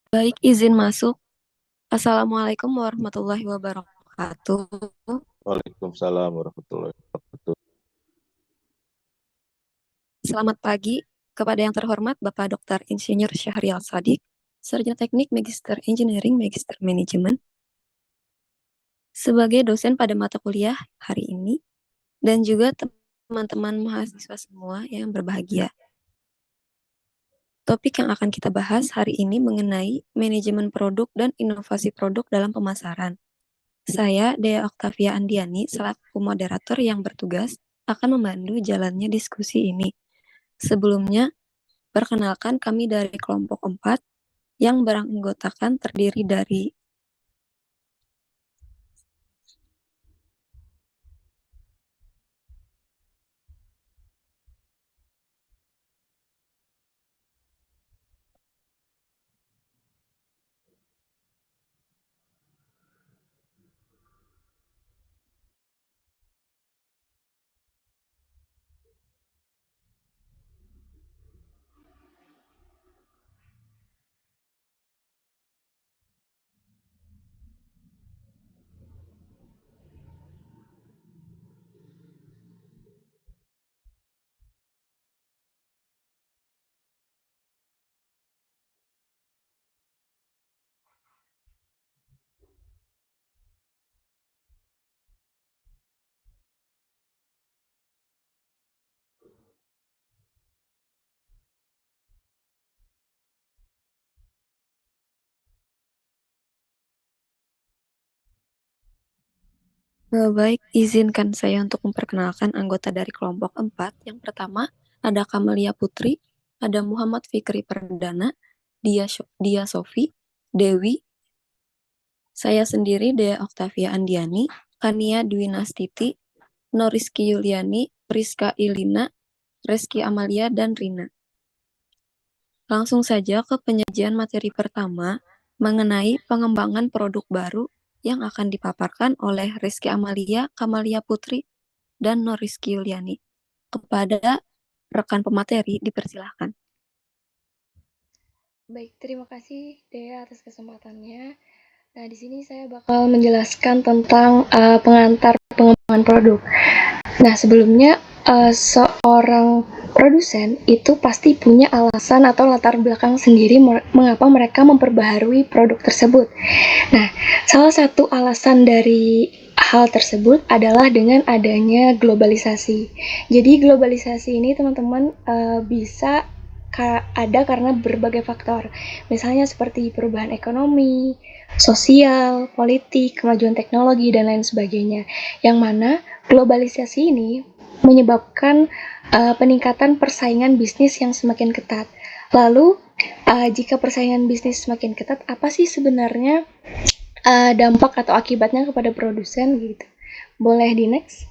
Baik, izin masuk. Assalamualaikum warahmatullahi wabarakatuh. Waalaikumsalam warahmatullahi wabarakatuh. Selamat pagi kepada yang terhormat Bapak Dr. Insinyur Syahrial Sadiq, Sarjana Teknik Magister Engineering Magister Manajemen, sebagai dosen pada mata kuliah hari ini, dan juga teman-teman mahasiswa semua yang berbahagia. Topik yang akan kita bahas hari ini mengenai manajemen produk dan inovasi produk dalam pemasaran. Saya, Dea Oktavia Andiani, selaku moderator yang bertugas, akan memandu jalannya diskusi ini. Sebelumnya, perkenalkan kami dari kelompok 4 yang beranggotakan terdiri dari baik, izinkan saya untuk memperkenalkan anggota dari kelompok 4. Yang pertama, ada Kamalia Putri, ada Muhammad Fikri Perdana, Dia Sofi, Dewi, saya sendiri Dea Oktavia Andiani, Kania Dwi Nastiti, Noriski Yuliani, Priska Ilina, Reski Amalia, dan Rina. Langsung saja ke penyajian materi pertama mengenai pengembangan produk baru yang akan dipaparkan oleh Reski Amalia, Kamalia Putri, dan Noriski Yuliani. Kepada rekan pemateri, dipersilahkan. Baik, terima kasih Dea atas kesempatannya. Nah, di sini saya bakal menjelaskan tentang pengantar pengembangan produk. Nah, sebelumnya seorang produsen itu pasti punya alasan atau latar belakang sendiri mengapa mereka memperbaharui produk tersebut. Nah, salah satu alasan dari hal tersebut adalah dengan adanya globalisasi. Jadi globalisasi ini teman-teman bisa ada karena berbagai faktor. Misalnya seperti perubahan ekonomi, sosial, politik, kemajuan teknologi, dan lain sebagainya. Yang mana globalisasi ini menyebabkan peningkatan persaingan bisnis yang semakin ketat. Lalu, jika persaingan bisnis semakin ketat, apa sih sebenarnya dampak atau akibatnya kepada produsen gitu? Boleh di next?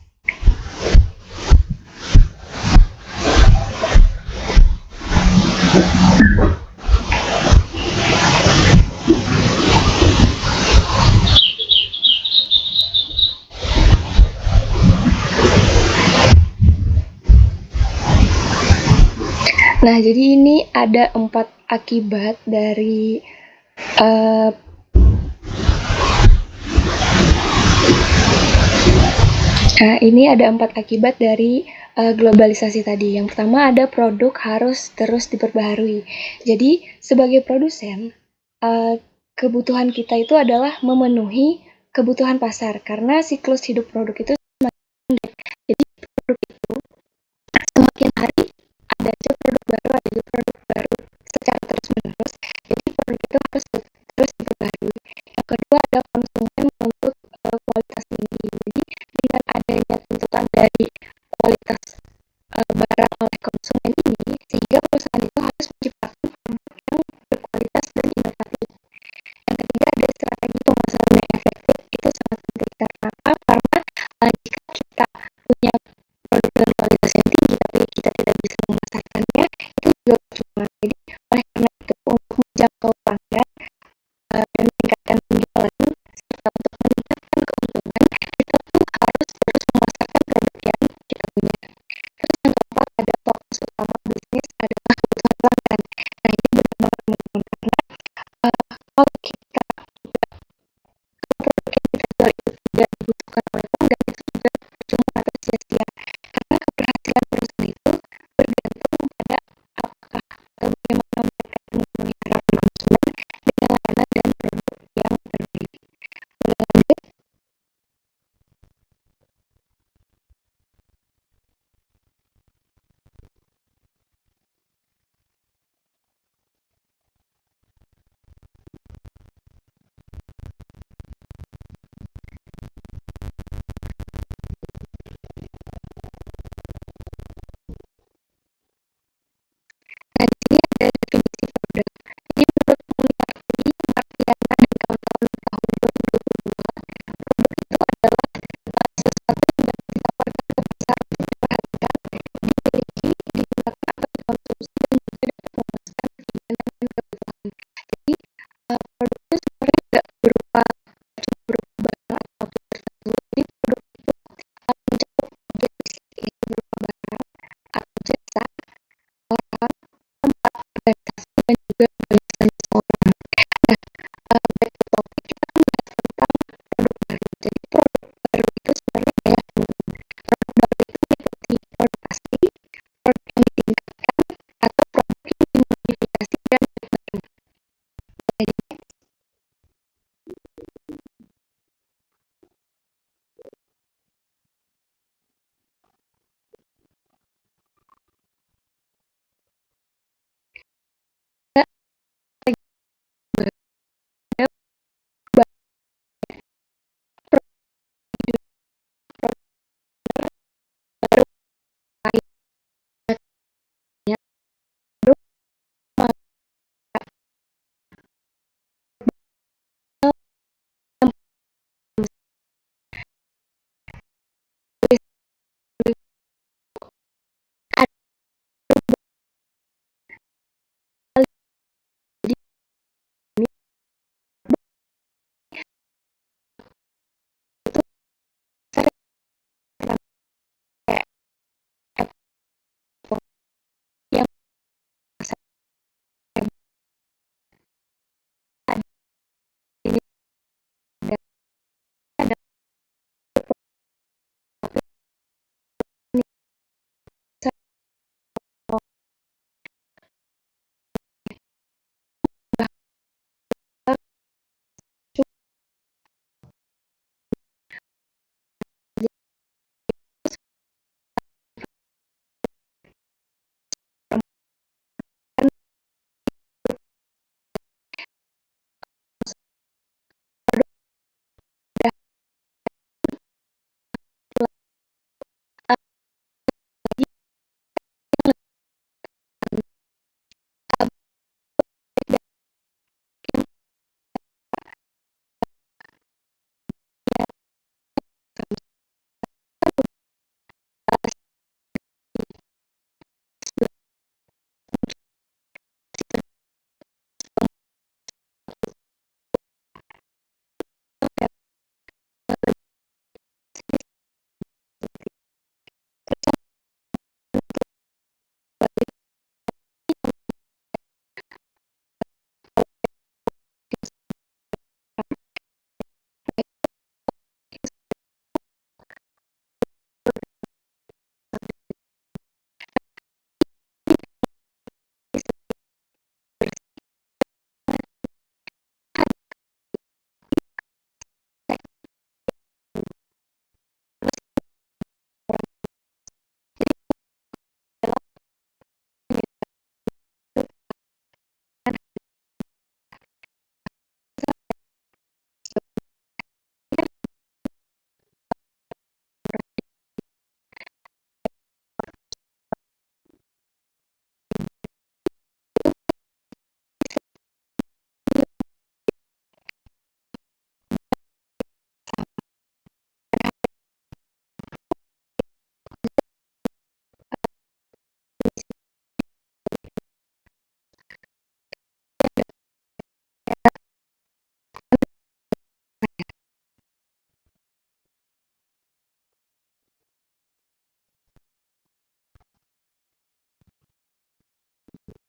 Nah, jadi ini ada 4 akibat dari uh, ini ada 4 akibat dari globalisasi tadi. Yang pertama ada produk harus terus diperbaharui. Jadi sebagai produsen, kebutuhan kita itu adalah memenuhi kebutuhan pasar karena siklus hidup produk itu pendek. Jadi produk itu semakin hari ada aja produk baru, ada aja produk baru secara terus menerus. Jadi produk itu harus terus diperbaharui. Yang kedua ada konsumen untuk kualitas tinggi. Jadi dengan adanya tuntutan dari kualitas barang oleh konsumen ini, sehingga perusahaan itu harus menciptakan produk yang berkualitas dan inovatif. Yang ketiga ada strategi pemasaran yang efektif. Itu sangat penting karena apa? Karena jika kita punya produk dengan kualitas yang tinggi tapi kita tidak bisa memasarkannya, itu juga percuma. Jadi oleh karena itu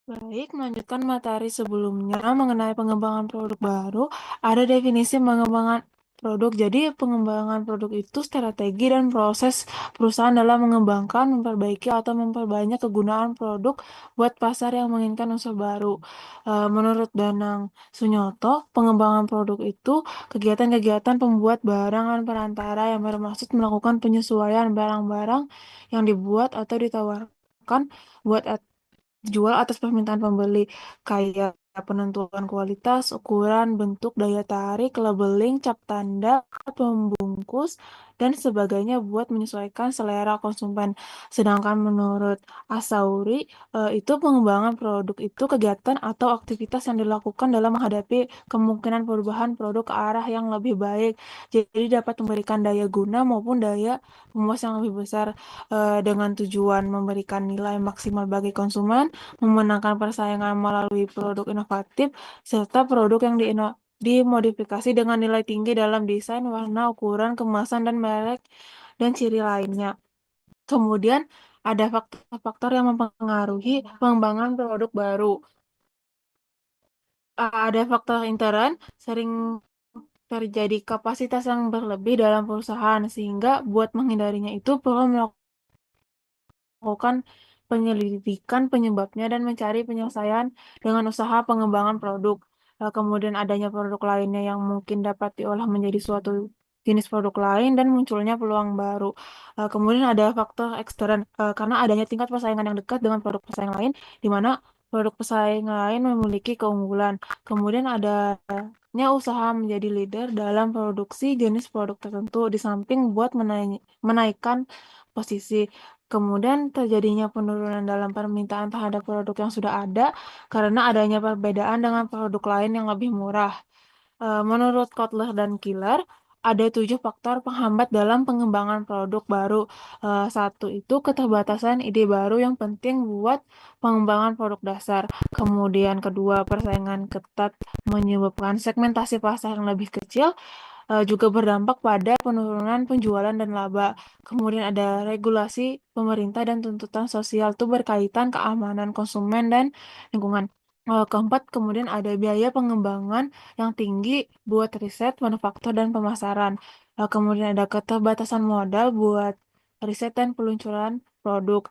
Baik, melanjutkan materi sebelumnya mengenai pengembangan produk baru, ada definisi pengembangan produk. Jadi, pengembangan produk itu strategi dan proses perusahaan dalam mengembangkan, memperbaiki, atau memperbanyak kegunaan produk buat pasar yang menginginkan unsur baru. Menurut Danang Sunyoto, pengembangan produk itu kegiatan-kegiatan pembuat barang dan perantara yang bermaksud melakukan penyesuaian barang-barang yang dibuat atau ditawarkan buat jual atas permintaan pembeli, kayak penentuan kualitas, ukuran, bentuk, daya tarik, labeling, cap tanda, pembungkus, dan sebagainya buat menyesuaikan selera konsumen. Sedangkan menurut Asauri, itu pengembangan produk itu kegiatan atau aktivitas yang dilakukan dalam menghadapi kemungkinan perubahan produk ke arah yang lebih baik. Jadi dapat memberikan daya guna maupun daya pemuas yang lebih besar, dengan tujuan memberikan nilai maksimal bagi konsumen, memenangkan persaingan melalui produk inovatif, serta produk yang dimodifikasi dengan nilai tinggi dalam desain, warna, ukuran, kemasan, dan merek, dan ciri lainnya. Kemudian, ada faktor-faktor yang mempengaruhi pengembangan produk baru. Ada faktor intern, sering terjadi kapasitas yang berlebih dalam perusahaan, sehingga buat menghindarinya itu perlu melakukan penyelidikan penyebabnya dan mencari penyelesaian dengan usaha pengembangan produk. Kemudian adanya produk lainnya yang mungkin dapat diolah menjadi suatu jenis produk lain dan munculnya peluang baru. Kemudian ada faktor ekstern, karena adanya tingkat persaingan yang dekat dengan produk pesaing lain, di mana produk pesaing lain memiliki keunggulan. Kemudian adanya usaha menjadi leader dalam produksi jenis produk tertentu, di samping buat menaikkan posisi. Kemudian terjadinya penurunan dalam permintaan terhadap produk yang sudah ada karena adanya perbedaan dengan produk lain yang lebih murah. Menurut Kotler dan Killer, ada 7 faktor penghambat dalam pengembangan produk baru. Satu itu keterbatasan ide baru yang penting buat pengembangan produk dasar. Kemudian kedua, persaingan ketat menyebabkan segmentasi pasar yang lebih kecil, juga berdampak pada penurunan penjualan dan laba. Kemudian ada regulasi pemerintah dan tuntutan sosial itu berkaitan keamanan konsumen dan lingkungan. Keempat, kemudian ada biaya pengembangan yang tinggi buat riset, manufaktur, dan pemasaran. Kemudian ada keterbatasan modal buat riset dan peluncuran produk.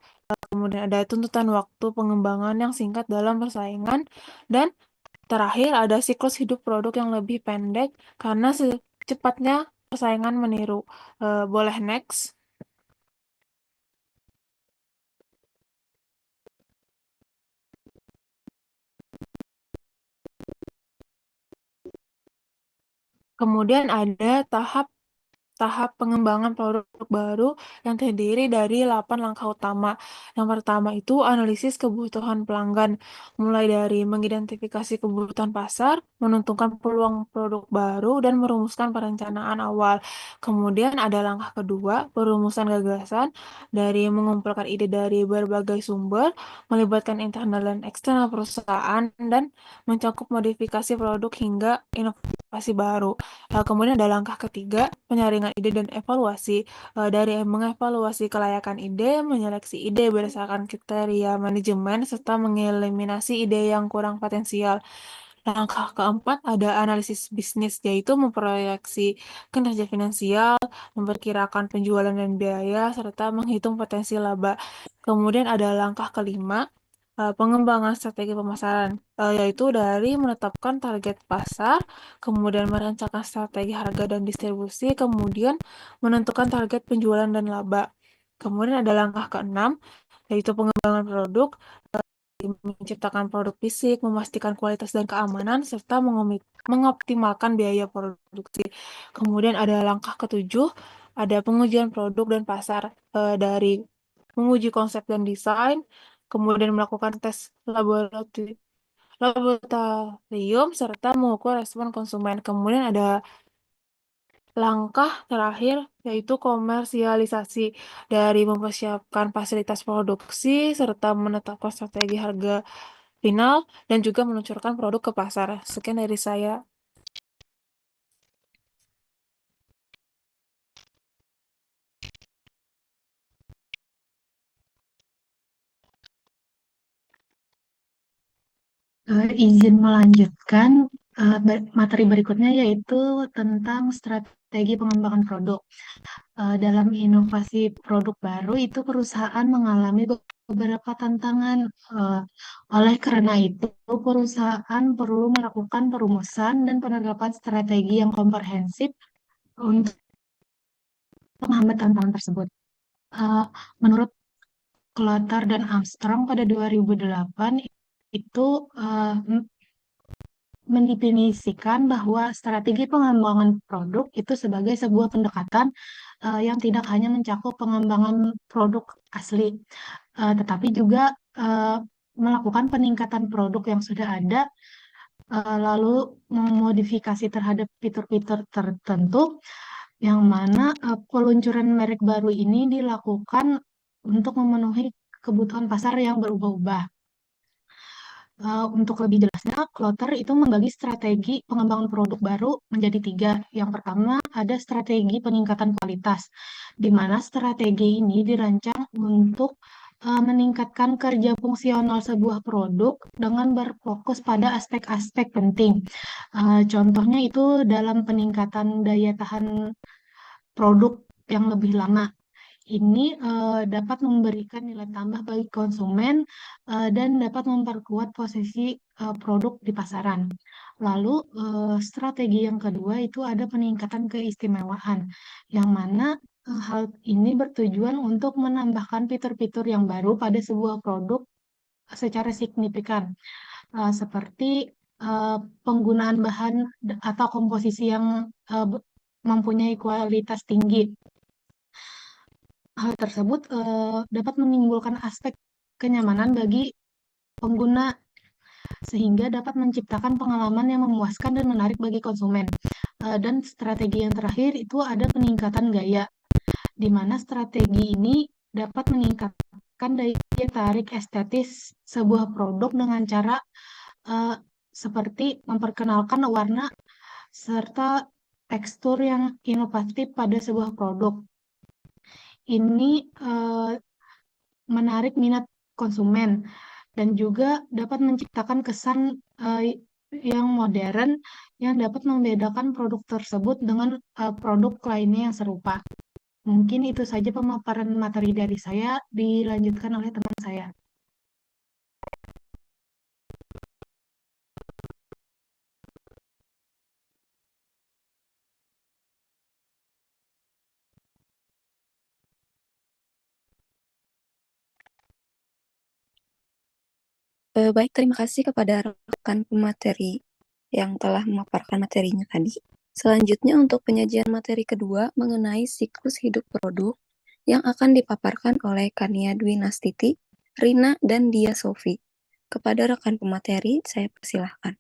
Kemudian ada tuntutan waktu pengembangan yang singkat dalam persaingan. Dan terakhir, ada siklus hidup produk yang lebih pendek karena secepatnya persaingan meniru. Boleh next? Kemudian ada tahap pengembangan produk baru yang terdiri dari 8 langkah utama. Yang pertama itu analisis kebutuhan pelanggan, mulai dari mengidentifikasi kebutuhan pasar, menentukan peluang produk baru, dan merumuskan perencanaan awal. Kemudian ada langkah kedua, perumusan gagasan, dari mengumpulkan ide dari berbagai sumber, melibatkan internal dan eksternal perusahaan, dan mencakup modifikasi produk hingga inovasi baru. Kemudian ada langkah ketiga, penyaringan ide dan evaluasi. Dari mengevaluasi kelayakan ide, menyeleksi ide berdasarkan kriteria manajemen, serta mengeliminasi ide yang kurang potensial. Langkah keempat ada analisis bisnis, yaitu memproyeksi kinerja finansial, memperkirakan penjualan dan biaya, serta menghitung potensi laba. Kemudian ada langkah kelima, pengembangan strategi pemasaran, yaitu dari menetapkan target pasar, kemudian merancangkan strategi harga dan distribusi, kemudian menentukan target penjualan dan laba. Kemudian ada langkah keenam, yaitu pengembangan produk, menciptakan produk fisik, memastikan kualitas dan keamanan, serta mengoptimalkan biaya produksi. Kemudian ada langkah ketujuh, ada pengujian produk dan pasar, dari menguji konsep dan desain, kemudian melakukan tes laboratorium, serta mengukur respon konsumen. Kemudian ada langkah terakhir, yaitu komersialisasi, dari mempersiapkan fasilitas produksi, serta menetapkan strategi harga final, dan juga meluncurkan produk ke pasar. Sekian dari saya. Izin melanjutkan materi berikutnya yaitu tentang strategi pengembangan produk. Dalam inovasi produk baru itu perusahaan mengalami beberapa tantangan. Eh, oleh karena itu, perusahaan perlu melakukan perumusan dan penerapan strategi yang komprehensif untuk menghambat tantangan tersebut. Eh, Menurut Clutter dan Armstrong pada 2008 itu mendefinisikan bahwa strategi pengembangan produk itu sebagai sebuah pendekatan yang tidak hanya mencakup pengembangan produk asli, tetapi juga eh, melakukan peningkatan produk yang sudah ada, lalu memodifikasi terhadap fitur-fitur tertentu, yang mana peluncuran merek baru ini dilakukan untuk memenuhi kebutuhan pasar yang berubah-ubah. Untuk lebih jelasnya, Kloter itu membagi strategi pengembangan produk baru menjadi tiga. Yang pertama, ada strategi peningkatan kualitas, di mana strategi ini dirancang untuk meningkatkan kerja fungsional sebuah produk dengan berfokus pada aspek-aspek penting. Contohnya itu dalam peningkatan daya tahan produk yang lebih lama. Ini dapat memberikan nilai tambah bagi konsumen dan dapat memperkuat posisi produk di pasaran. Lalu strategi yang kedua itu ada peningkatan keistimewaan, yang mana hal ini bertujuan untuk menambahkan fitur-fitur yang baru pada sebuah produk secara signifikan, seperti penggunaan bahan atau komposisi yang mempunyai kualitas tinggi. Hal tersebut dapat menimbulkan aspek kenyamanan bagi pengguna sehingga dapat menciptakan pengalaman yang memuaskan dan menarik bagi konsumen. Dan strategi yang terakhir itu ada peningkatan gaya, di mana strategi ini dapat meningkatkan daya tarik estetis sebuah produk dengan cara uh, seperti memperkenalkan warna serta tekstur yang inovatif pada sebuah produk. Ini menarik minat konsumen dan juga dapat menciptakan kesan yang modern yang dapat membedakan produk tersebut dengan produk lainnya yang serupa. Mungkin itu saja pemaparan materi dari saya, dilanjutkan oleh teman saya. Baik, terima kasih kepada rekan pemateri yang telah memaparkan materinya tadi. Selanjutnya untuk penyajian materi kedua mengenai siklus hidup produk yang akan dipaparkan oleh Kania Dwi Nastiti, Rina, dan Dia Sofi. Kepada rekan pemateri, saya persilahkan.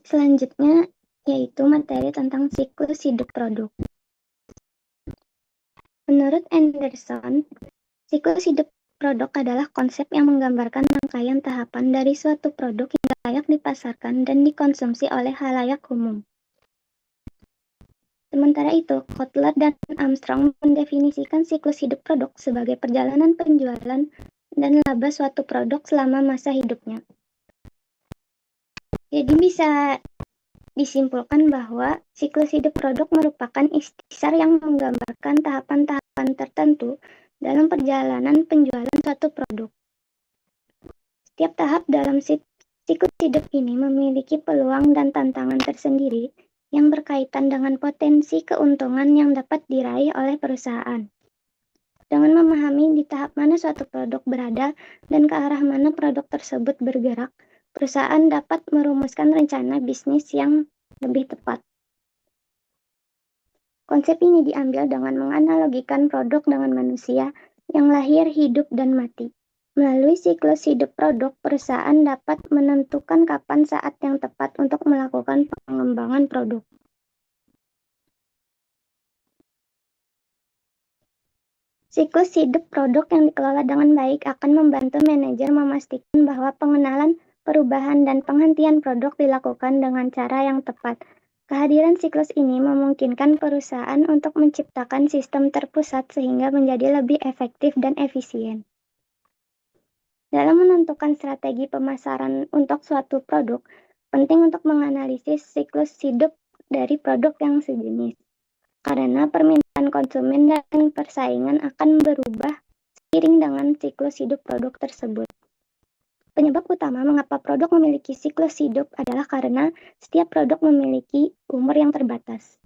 Selanjutnya yaitu materi tentang siklus hidup produk. Menurut Anderson, siklus hidup produk adalah konsep yang menggambarkan rangkaian tahapan dari suatu produk hingga layak dipasarkan dan dikonsumsi oleh khalayak umum. Sementara itu, Kotler dan Armstrong mendefinisikan siklus hidup produk sebagai perjalanan penjualan dan laba suatu produk selama masa hidupnya. Jadi bisa disimpulkan bahwa siklus hidup produk merupakan ikhtisar yang menggambarkan tahapan-tahapan tertentu dalam perjalanan penjualan suatu produk. Setiap tahap dalam siklus hidup ini memiliki peluang dan tantangan tersendiri yang berkaitan dengan potensi keuntungan yang dapat diraih oleh perusahaan. Dengan memahami di tahap mana suatu produk berada dan ke arah mana produk tersebut bergerak, perusahaan dapat merumuskan rencana bisnis yang lebih tepat. Konsep ini diambil dengan menganalogikan produk dengan manusia yang lahir, hidup, dan mati. Melalui siklus hidup produk, perusahaan dapat menentukan kapan saat yang tepat untuk melakukan pengembangan produk. Siklus hidup produk yang dikelola dengan baik akan membantu manajer memastikan bahwa pengenalan, perubahan, dan penghentian produk dilakukan dengan cara yang tepat. Kehadiran siklus ini memungkinkan perusahaan untuk menciptakan sistem terpusat sehingga menjadi lebih efektif dan efisien. Dalam menentukan strategi pemasaran untuk suatu produk, penting untuk menganalisis siklus hidup dari produk yang sejenis. Karena permintaan konsumen dan persaingan akan berubah seiring dengan siklus hidup produk tersebut. Penyebab utama mengapa produk memiliki siklus hidup adalah karena setiap produk memiliki umur yang terbatas.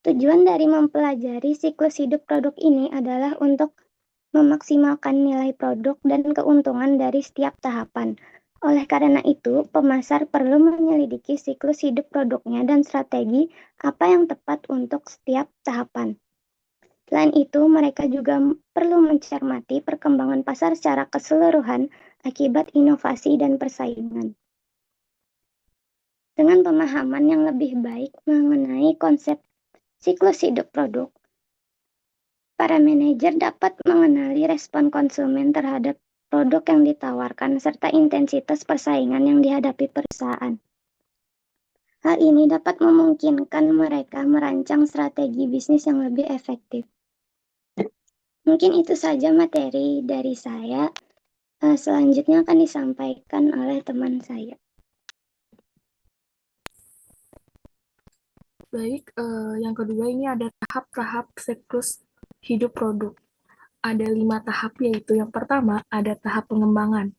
Tujuan dari mempelajari siklus hidup produk ini adalah untuk memaksimalkan nilai produk dan keuntungan dari setiap tahapan. Oleh karena itu, pemasar perlu menyelidiki siklus hidup produknya dan strategi apa yang tepat untuk setiap tahapan. Selain itu, mereka juga perlu mencermati perkembangan pasar secara keseluruhan akibat inovasi dan persaingan. Dengan pemahaman yang lebih baik mengenai konsep siklus hidup produk, para manajer dapat mengenali respon konsumen terhadap produk yang ditawarkan serta intensitas persaingan yang dihadapi perusahaan. Hal ini dapat memungkinkan mereka merancang strategi bisnis yang lebih efektif. Mungkin itu saja materi dari saya. Selanjutnya akan disampaikan oleh teman saya. Baik, yang kedua ini ada tahap-tahap siklus hidup produk. Ada 5 tahap, yaitu yang pertama ada tahap pengembangan.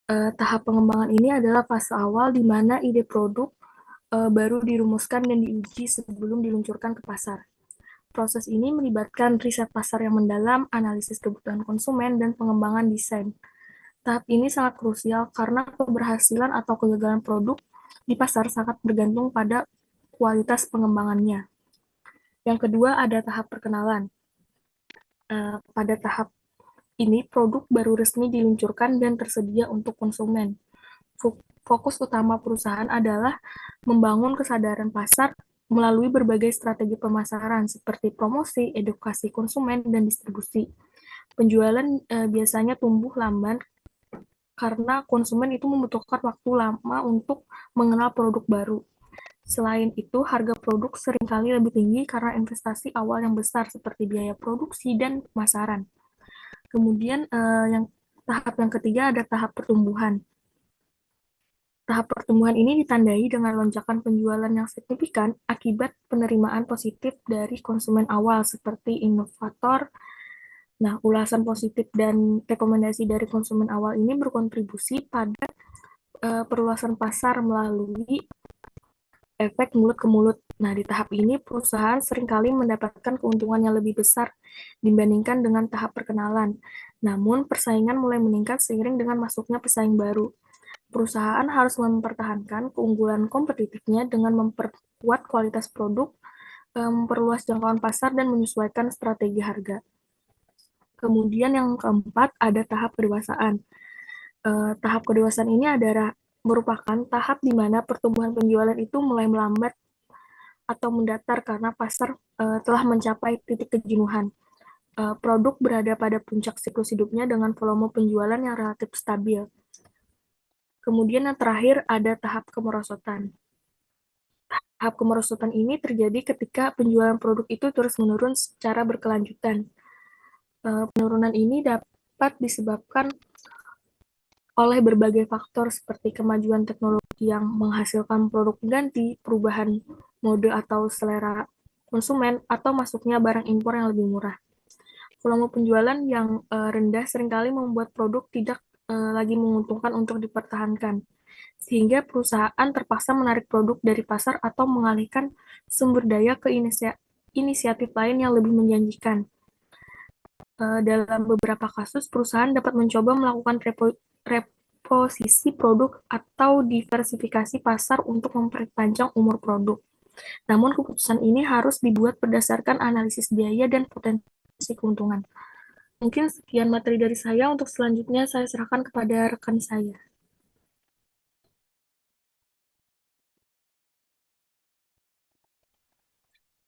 Tahap pengembangan ini adalah fase awal di mana ide produk baru dirumuskan dan diuji sebelum diluncurkan ke pasar. Proses ini melibatkan riset pasar yang mendalam, analisis kebutuhan konsumen, dan pengembangan desain. Tahap ini sangat krusial karena keberhasilan atau kegagalan produk di pasar sangat bergantung pada kualitas pengembangannya. Yang kedua ada tahap perkenalan. Pada tahap ini, produk baru resmi diluncurkan dan tersedia untuk konsumen. Fokus utama perusahaan adalah membangun kesadaran pasar melalui berbagai strategi pemasaran seperti promosi, edukasi konsumen, dan distribusi. Penjualan biasanya tumbuh lamban karena konsumen itu membutuhkan waktu lama untuk mengenal produk baru. Selain itu, harga produk seringkali lebih tinggi karena investasi awal yang besar seperti biaya produksi dan pemasaran. Kemudian tahap yang ketiga ada tahap pertumbuhan. Tahap pertumbuhan ini ditandai dengan lonjakan penjualan yang signifikan akibat penerimaan positif dari konsumen awal seperti inovator. Nah, ulasan positif dan rekomendasi dari konsumen awal ini berkontribusi pada perluasan pasar melalui efek mulut ke mulut. Nah, di tahap ini perusahaan seringkali mendapatkan keuntungan yang lebih besar dibandingkan dengan tahap perkenalan. Namun, persaingan mulai meningkat seiring dengan masuknya pesaing baru. Perusahaan harus mempertahankan keunggulan kompetitifnya dengan memperkuat kualitas produk, memperluas jangkauan pasar, dan menyesuaikan strategi harga. Kemudian yang keempat ada tahap kedewasaan. Tahap kedewasaan ini merupakan tahap di mana pertumbuhan penjualan itu mulai melambat atau mendatar karena pasar telah mencapai titik kejenuhan. Produk berada pada puncak siklus hidupnya dengan volume penjualan yang relatif stabil. Kemudian yang terakhir ada tahap kemerosotan. Tahap kemerosotan ini terjadi ketika penjualan produk itu terus menurun secara berkelanjutan. Penurunan ini dapat disebabkan oleh berbagai faktor seperti kemajuan teknologi yang menghasilkan produk pengganti, perubahan mode atau selera konsumen, atau masuknya barang impor yang lebih murah. Volume penjualan yang rendah seringkali membuat produk tidak lagi menguntungkan untuk dipertahankan, sehingga perusahaan terpaksa menarik produk dari pasar atau mengalihkan sumber daya ke inisiatif lain yang lebih menjanjikan. Dalam beberapa kasus, perusahaan dapat mencoba melakukan reposisi produk atau diversifikasi pasar untuk memperpanjang umur produk. Namun, keputusan ini harus dibuat berdasarkan analisis biaya dan potensi keuntungan. Mungkin sekian materi dari saya. Untuk selanjutnya, saya serahkan kepada rekan saya.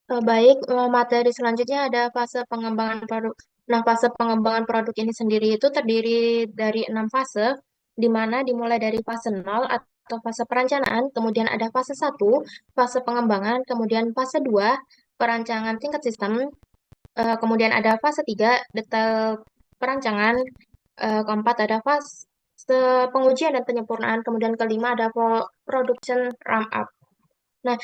Baik, materi selanjutnya ada fase pengembangan produk. Nah, fase pengembangan produk ini sendiri itu terdiri dari 6 fase, di mana dimulai dari fase 0 atau fase perencanaan, kemudian ada fase 1, fase pengembangan, kemudian fase 2, perancangan tingkat sistem, kemudian ada fase 3, detail perancangan, keempat ada fase pengujian dan penyempurnaan, kemudian kelima ada production ramp up. Nah,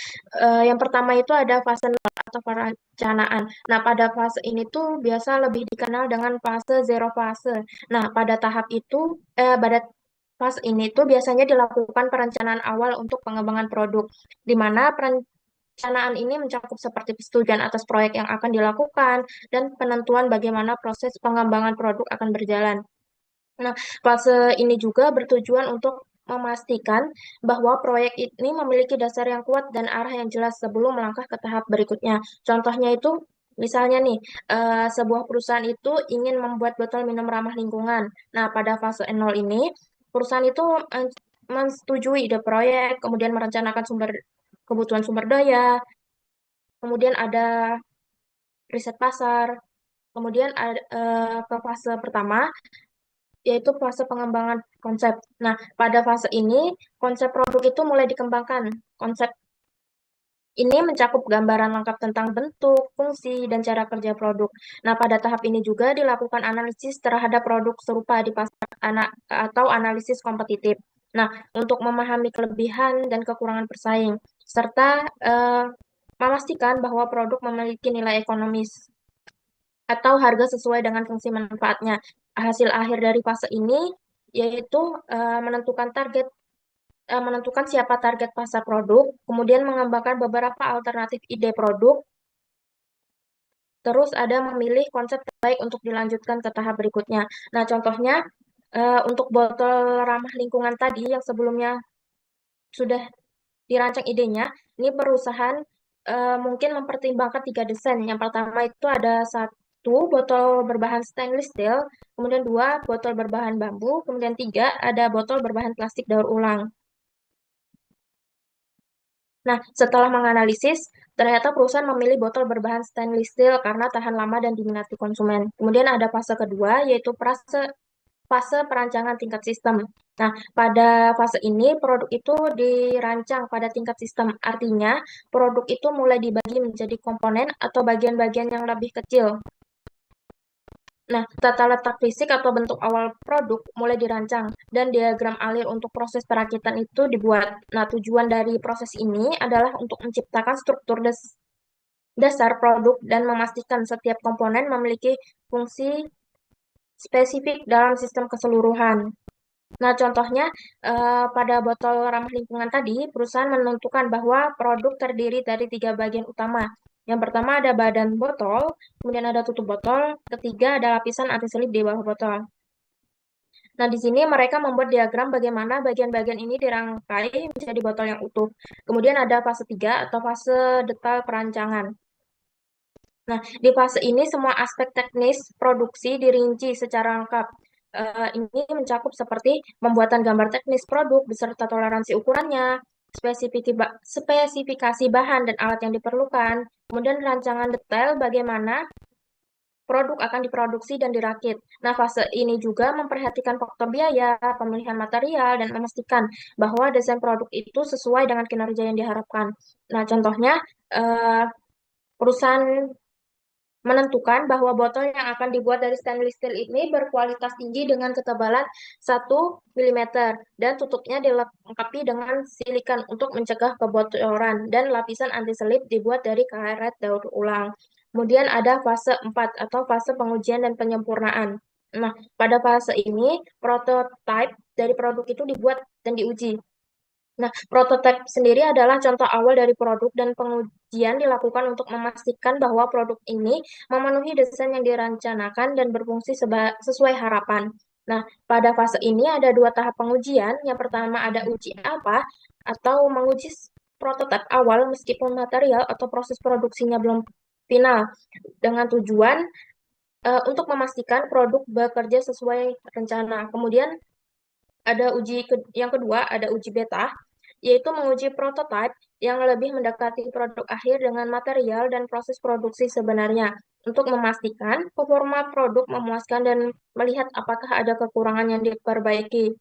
yang pertama itu ada fase 0 atau perencanaan. Nah, pada fase ini tuh biasa lebih dikenal dengan fase zero fase. Nah, pada pada fase ini tuh biasanya dilakukan perencanaan awal untuk pengembangan produk, di mana perencanaan ini mencakup seperti persetujuan atas proyek yang akan dilakukan dan penentuan bagaimana proses pengembangan produk akan berjalan. Nah, fase ini juga bertujuan untuk memastikan bahwa proyek ini memiliki dasar yang kuat dan arah yang jelas sebelum melangkah ke tahap berikutnya. Contohnya itu, misalnya nih, sebuah perusahaan itu ingin membuat botol minum ramah lingkungan. Nah, pada fase 0 ini, perusahaan itu menyetujui ide proyek, kemudian merencanakan kebutuhan sumber daya, kemudian ada riset pasar, kemudian ada, ke fase pertama, yaitu fase pengembangan konsep. Nah, pada fase ini, konsep produk itu mulai dikembangkan. Konsep ini mencakup gambaran lengkap tentang bentuk, fungsi, dan cara kerja produk. Nah, pada tahap ini juga dilakukan analisis terhadap produk serupa di pasar atau analisis kompetitif. Nah, untuk memahami kelebihan dan kekurangan pesaing, serta memastikan bahwa produk memiliki nilai ekonomis atau harga sesuai dengan fungsi manfaatnya. Hasil akhir dari fase ini yaitu menentukan siapa target pasar produk, kemudian mengembangkan beberapa alternatif ide produk, terus ada memilih konsep terbaik untuk dilanjutkan ke tahap berikutnya. Nah, contohnya untuk botol ramah lingkungan tadi yang sebelumnya sudah dirancang idenya, ini perusahaan mungkin mempertimbangkan 3 desain. Yang pertama itu ada 1 botol berbahan stainless steel, kemudian 2 botol berbahan bambu, kemudian 3 ada botol berbahan plastik daur ulang. Nah, setelah menganalisis, ternyata perusahaan memilih botol berbahan stainless steel karena tahan lama dan diminati konsumen. Kemudian ada fase kedua, yaitu fase perancangan tingkat sistem. Nah, pada fase ini produk itu dirancang pada tingkat sistem. Artinya, produk itu mulai dibagi menjadi komponen atau bagian-bagian yang lebih kecil. Nah, tata letak fisik atau bentuk awal produk mulai dirancang dan diagram alir untuk proses perakitan itu dibuat. Nah, tujuan dari proses ini adalah untuk menciptakan struktur dasar produk dan memastikan setiap komponen memiliki fungsi spesifik dalam sistem keseluruhan. Nah, contohnya pada botol ramah lingkungan tadi, perusahaan menentukan bahwa produk terdiri dari 3 bagian utama. Yang pertama ada badan botol, kemudian ada tutup botol, ketiga ada lapisan anti-selip di bawah botol. Nah, di sini mereka membuat diagram bagaimana bagian-bagian ini dirangkai menjadi botol yang utuh. Kemudian ada fase 3 atau fase detail perancangan. Nah, di fase ini semua aspek teknis produksi dirinci secara lengkap. ini mencakup seperti pembuatan gambar teknis produk beserta toleransi ukurannya, spesifikasi bahan dan alat yang diperlukan, kemudian rancangan detail bagaimana produk akan diproduksi dan dirakit. Nah, fase ini juga memperhatikan faktor biaya, pemilihan material, dan memastikan bahwa desain produk itu sesuai dengan kinerja yang diharapkan. Nah, contohnya, perusahaan menentukan bahwa botol yang akan dibuat dari stainless steel ini berkualitas tinggi dengan ketebalan 1 mm dan tutupnya dilengkapi dengan silikan untuk mencegah kebocoran dan lapisan anti-selip dibuat dari karet daur ulang. Kemudian ada fase 4 atau fase pengujian dan penyempurnaan. Nah, pada fase ini prototipe dari produk itu dibuat dan diuji. Nah, prototipe sendiri adalah contoh awal dari produk dan pengujian dilakukan untuk memastikan bahwa produk ini memenuhi desain yang dirancanakan dan berfungsi sesuai harapan. Nah, pada fase ini ada 2 tahap pengujian. Yang pertama ada uji alpha atau menguji prototipe awal meskipun material atau proses produksinya belum final dengan tujuan untuk memastikan produk bekerja sesuai rencana. Kemudian ada yang kedua ada uji beta, yaitu menguji prototipe yang lebih mendekati produk akhir dengan material dan proses produksi sebenarnya untuk memastikan performa produk memuaskan dan melihat apakah ada kekurangan yang diperbaiki.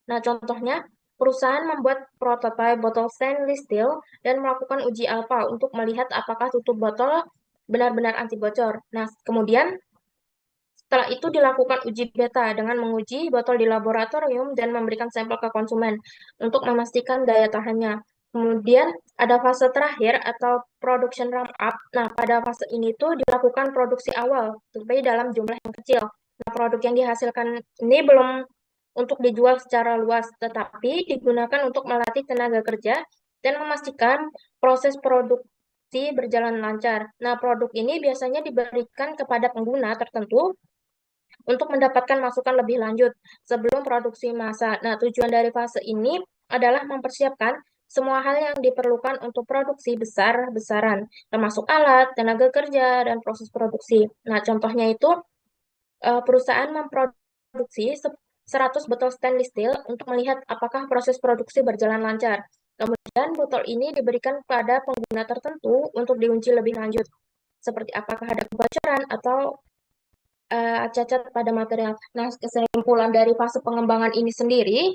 Nah, contohnya perusahaan membuat prototipe botol stainless steel dan melakukan uji alpha untuk melihat apakah tutup botol benar-benar anti bocor. Nah, kemudian setelah itu dilakukan uji beta dengan menguji botol di laboratorium dan memberikan sampel ke konsumen untuk memastikan daya tahannya. Kemudian ada fase terakhir atau production ramp up. Nah, pada fase ini tuh dilakukan produksi awal, tapi dalam jumlah yang kecil. Nah, produk yang dihasilkan ini belum untuk dijual secara luas, tetapi digunakan untuk melatih tenaga kerja dan memastikan proses produksi berjalan lancar. Nah, produk ini biasanya diberikan kepada pengguna tertentu untuk mendapatkan masukan lebih lanjut sebelum produksi massa. Nah, tujuan dari fase ini adalah mempersiapkan semua hal yang diperlukan untuk produksi besar-besaran, termasuk alat, tenaga kerja, dan proses produksi. Nah, contohnya itu perusahaan memproduksi 100 botol stainless steel untuk melihat apakah proses produksi berjalan lancar. Kemudian botol ini diberikan pada pengguna tertentu untuk diuji lebih lanjut, seperti apakah ada kebocoran atau cacat pada material. Nah, kesimpulan dari fase pengembangan ini sendiri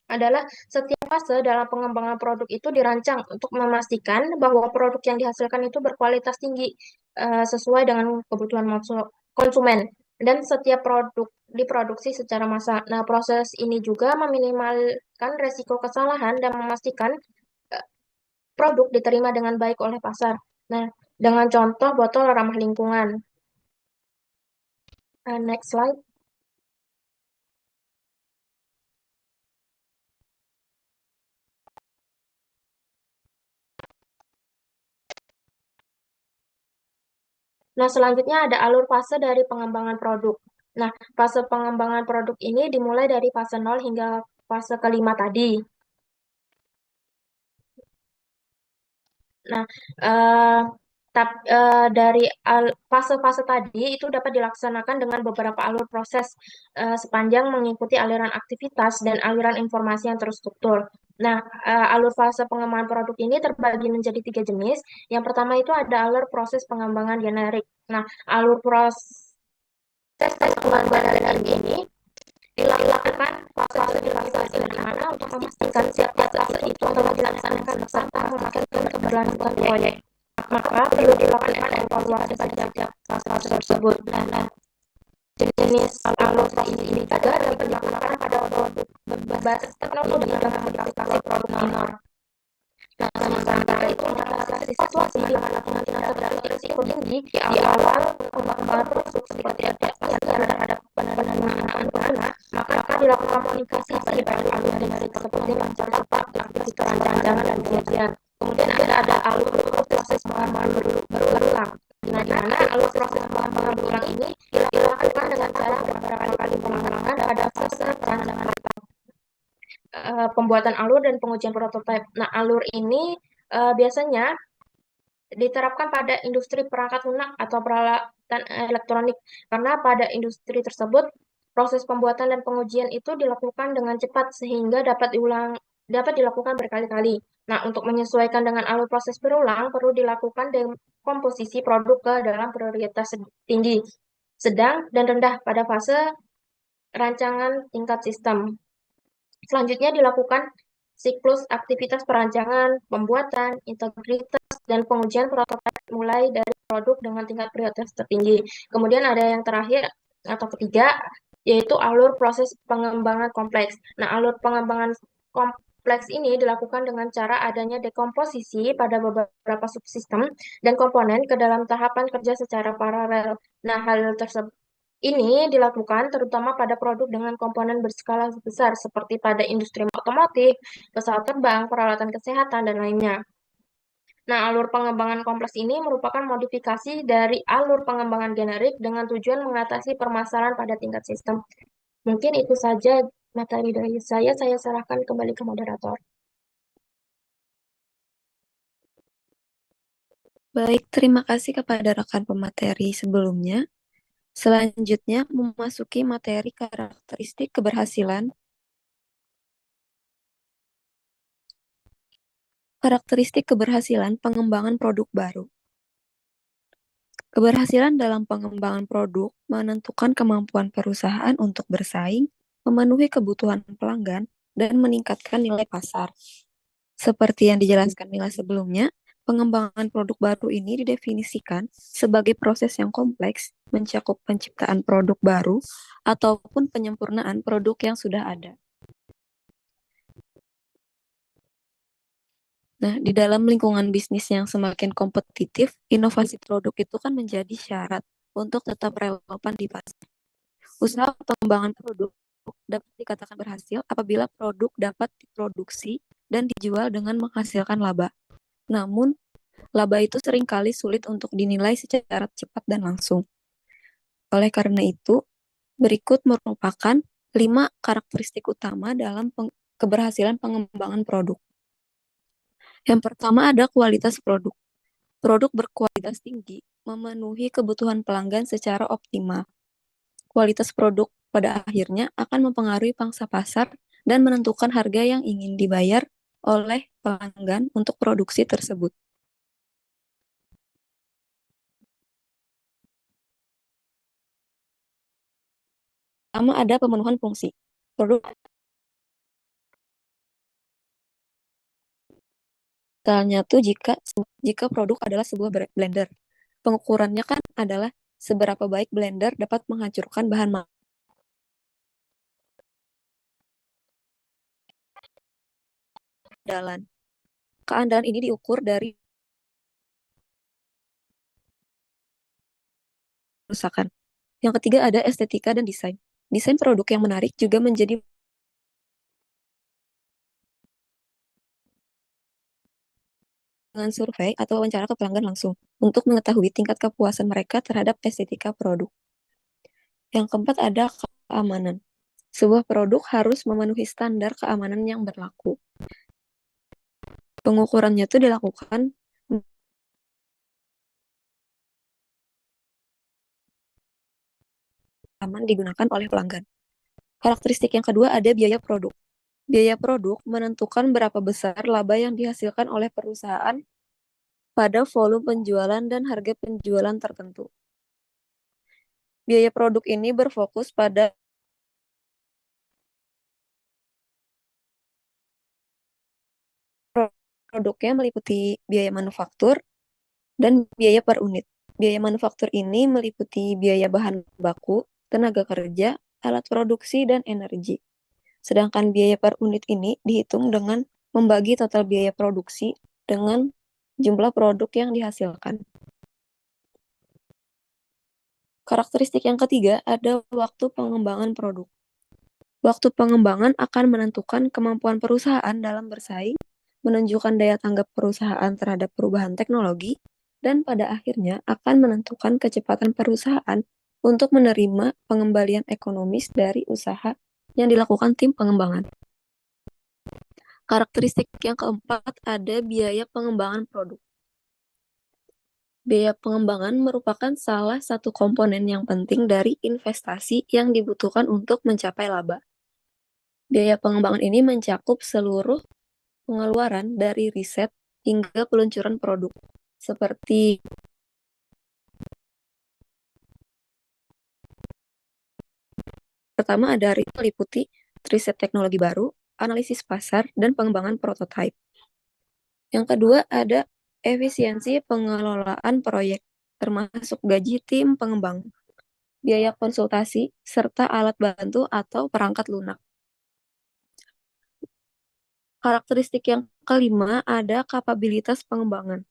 adalah setiap fase dalam pengembangan produk itu dirancang untuk memastikan bahwa produk yang dihasilkan itu berkualitas tinggi sesuai dengan kebutuhan konsumen dan setiap produk diproduksi secara massal. Nah, proses ini juga meminimalkan resiko kesalahan dan memastikan produk diterima dengan baik oleh pasar. Nah, dengan contoh botol ramah lingkungan. Next slide. Nah, selanjutnya ada alur fase dari pengembangan produk. Nah, fase pengembangan produk ini dimulai dari fase 0 hingga fase kelima tadi. Nah, dari fase-fase tadi itu dapat dilaksanakan dengan beberapa alur proses sepanjang mengikuti aliran aktivitas dan aliran informasi yang terstruktur. Nah, alur fase pengembangan produk ini terbagi menjadi 3 jenis. Yang pertama itu ada alur proses pengembangan generik. Nah, alur proses pengembangan generik ini dilakukan fase di mana untuk memastikan setiap fase itu telah dilaksanakan serta memastikan keberlanjutan proyek. Maka perlu dilakukan evaluasi pada setiap fase tersebut. Dan jenis alur ini juga dapat dilakukan pada produk berbasis teknologi dan modifikasi produk minor. Nah, sementara itu adalah situasi di mana kemungkinan terjadi risiko tinggi di awal pengembangan produk seperti adaptasi terhadap penerimaan pengguna, maka dilakukan komunikasi pada alur generik tersebut dengan mencatat aktivitas perancangan dan kajian. Kemudian ada alur proses pengembangan berulang. Nah, di mana alur proses pengembangan berulang ini dilakukan dengan cara beberapa kali pengembangan pada fase perancangan pembuatan alur dan pengujian prototipe. Nah, alur ini biasanya diterapkan pada industri perangkat lunak atau peralatan elektronik karena pada industri tersebut Proses pembuatan dan pengujian itu dilakukan dengan cepat sehingga dapat dilakukan berkali-kali. Nah, untuk menyesuaikan dengan alur proses berulang, perlu dilakukan dekomposisi produk ke dalam prioritas tinggi, sedang, dan rendah pada fase rancangan tingkat sistem. Selanjutnya dilakukan siklus aktivitas perancangan, pembuatan, integritas, dan pengujian prototipe mulai dari produk dengan tingkat prioritas tertinggi. Kemudian ada yang terakhir atau ketiga, yaitu alur proses pengembangan kompleks. Nah, alur pengembangan kompleks ini dilakukan dengan cara adanya dekomposisi pada beberapa subsistem dan komponen ke dalam tahapan kerja secara paralel. Nah, hal tersebut ini dilakukan terutama pada produk dengan komponen berskala besar seperti pada industri otomotif, pesawat terbang, peralatan kesehatan, dan lainnya. Nah, alur pengembangan kompleks ini merupakan modifikasi dari alur pengembangan generik dengan tujuan mengatasi permasalahan pada tingkat sistem. Mungkin itu saja materi dari saya serahkan kembali ke moderator. Baik, terima kasih kepada rekan pemateri sebelumnya. Selanjutnya, memasuki materi karakteristik keberhasilan. Karakteristik keberhasilan pengembangan produk baru. Keberhasilan dalam pengembangan produk menentukan kemampuan perusahaan untuk bersaing, memenuhi kebutuhan pelanggan, dan meningkatkan nilai pasar. Seperti yang dijelaskan Mila sebelumnya, pengembangan produk baru ini didefinisikan sebagai proses yang kompleks, mencakup penciptaan produk baru ataupun penyempurnaan produk yang sudah ada. Nah, di dalam lingkungan bisnis yang semakin kompetitif, inovasi produk itu kan menjadi syarat untuk tetap relevan di pasar. Usaha pengembangan produk dapat dikatakan berhasil apabila produk dapat diproduksi dan dijual dengan menghasilkan laba. Namun, laba itu seringkali sulit untuk dinilai secara cepat dan langsung. Oleh karena itu, berikut merupakan 5 karakteristik utama dalam keberhasilan pengembangan produk. Yang pertama ada kualitas produk. Produk berkualitas tinggi memenuhi kebutuhan pelanggan secara optimal. Kualitas produk pada akhirnya akan mempengaruhi pangsa pasar dan menentukan harga yang ingin dibayar oleh pelanggan untuk produksi tersebut. Pertama ada pemenuhan fungsi. Produk misalnya tuh jika produk adalah sebuah blender, pengukurannya kan adalah seberapa baik blender dapat menghancurkan bahan keandalan. Keandalan ini diukur dari kerusakan. Yang ketiga ada estetika dan desain. Desain produk yang menarik juga menjadi dengan survei atau wawancara ke pelanggan langsung untuk mengetahui tingkat kepuasan mereka terhadap estetika produk. Yang keempat ada keamanan. Sebuah produk harus memenuhi standar keamanan yang berlaku. Pengukurannya itu dilakukan aman digunakan oleh pelanggan. Karakteristik yang kedua ada biaya produk. Biaya produk menentukan berapa besar laba yang dihasilkan oleh perusahaan pada volume penjualan dan harga penjualan tertentu. Biaya produk ini berfokus pada produknya meliputi biaya manufaktur dan biaya per unit. Biaya manufaktur ini meliputi biaya bahan baku, tenaga kerja, alat produksi, dan energi. Sedangkan biaya per unit ini dihitung dengan membagi total biaya produksi dengan jumlah produk yang dihasilkan. Karakteristik yang ketiga ada waktu pengembangan produk. Waktu pengembangan akan menentukan kemampuan perusahaan dalam bersaing, menunjukkan daya tanggap perusahaan terhadap perubahan teknologi, dan pada akhirnya akan menentukan kecepatan perusahaan untuk menerima pengembalian ekonomis dari usaha yang dilakukan tim pengembangan. Karakteristik yang keempat ada biaya pengembangan produk. Biaya pengembangan merupakan salah satu komponen yang penting dari investasi yang dibutuhkan untuk mencapai laba. Biaya pengembangan ini mencakup seluruh pengeluaran dari riset hingga peluncuran produk, seperti pertama ada meliputi riset teknologi baru, analisis pasar, dan pengembangan prototipe. Yang kedua ada efisiensi pengelolaan proyek, termasuk gaji tim pengembang, biaya konsultasi, serta alat bantu atau perangkat lunak. Karakteristik yang kelima ada kapabilitas pengembangan.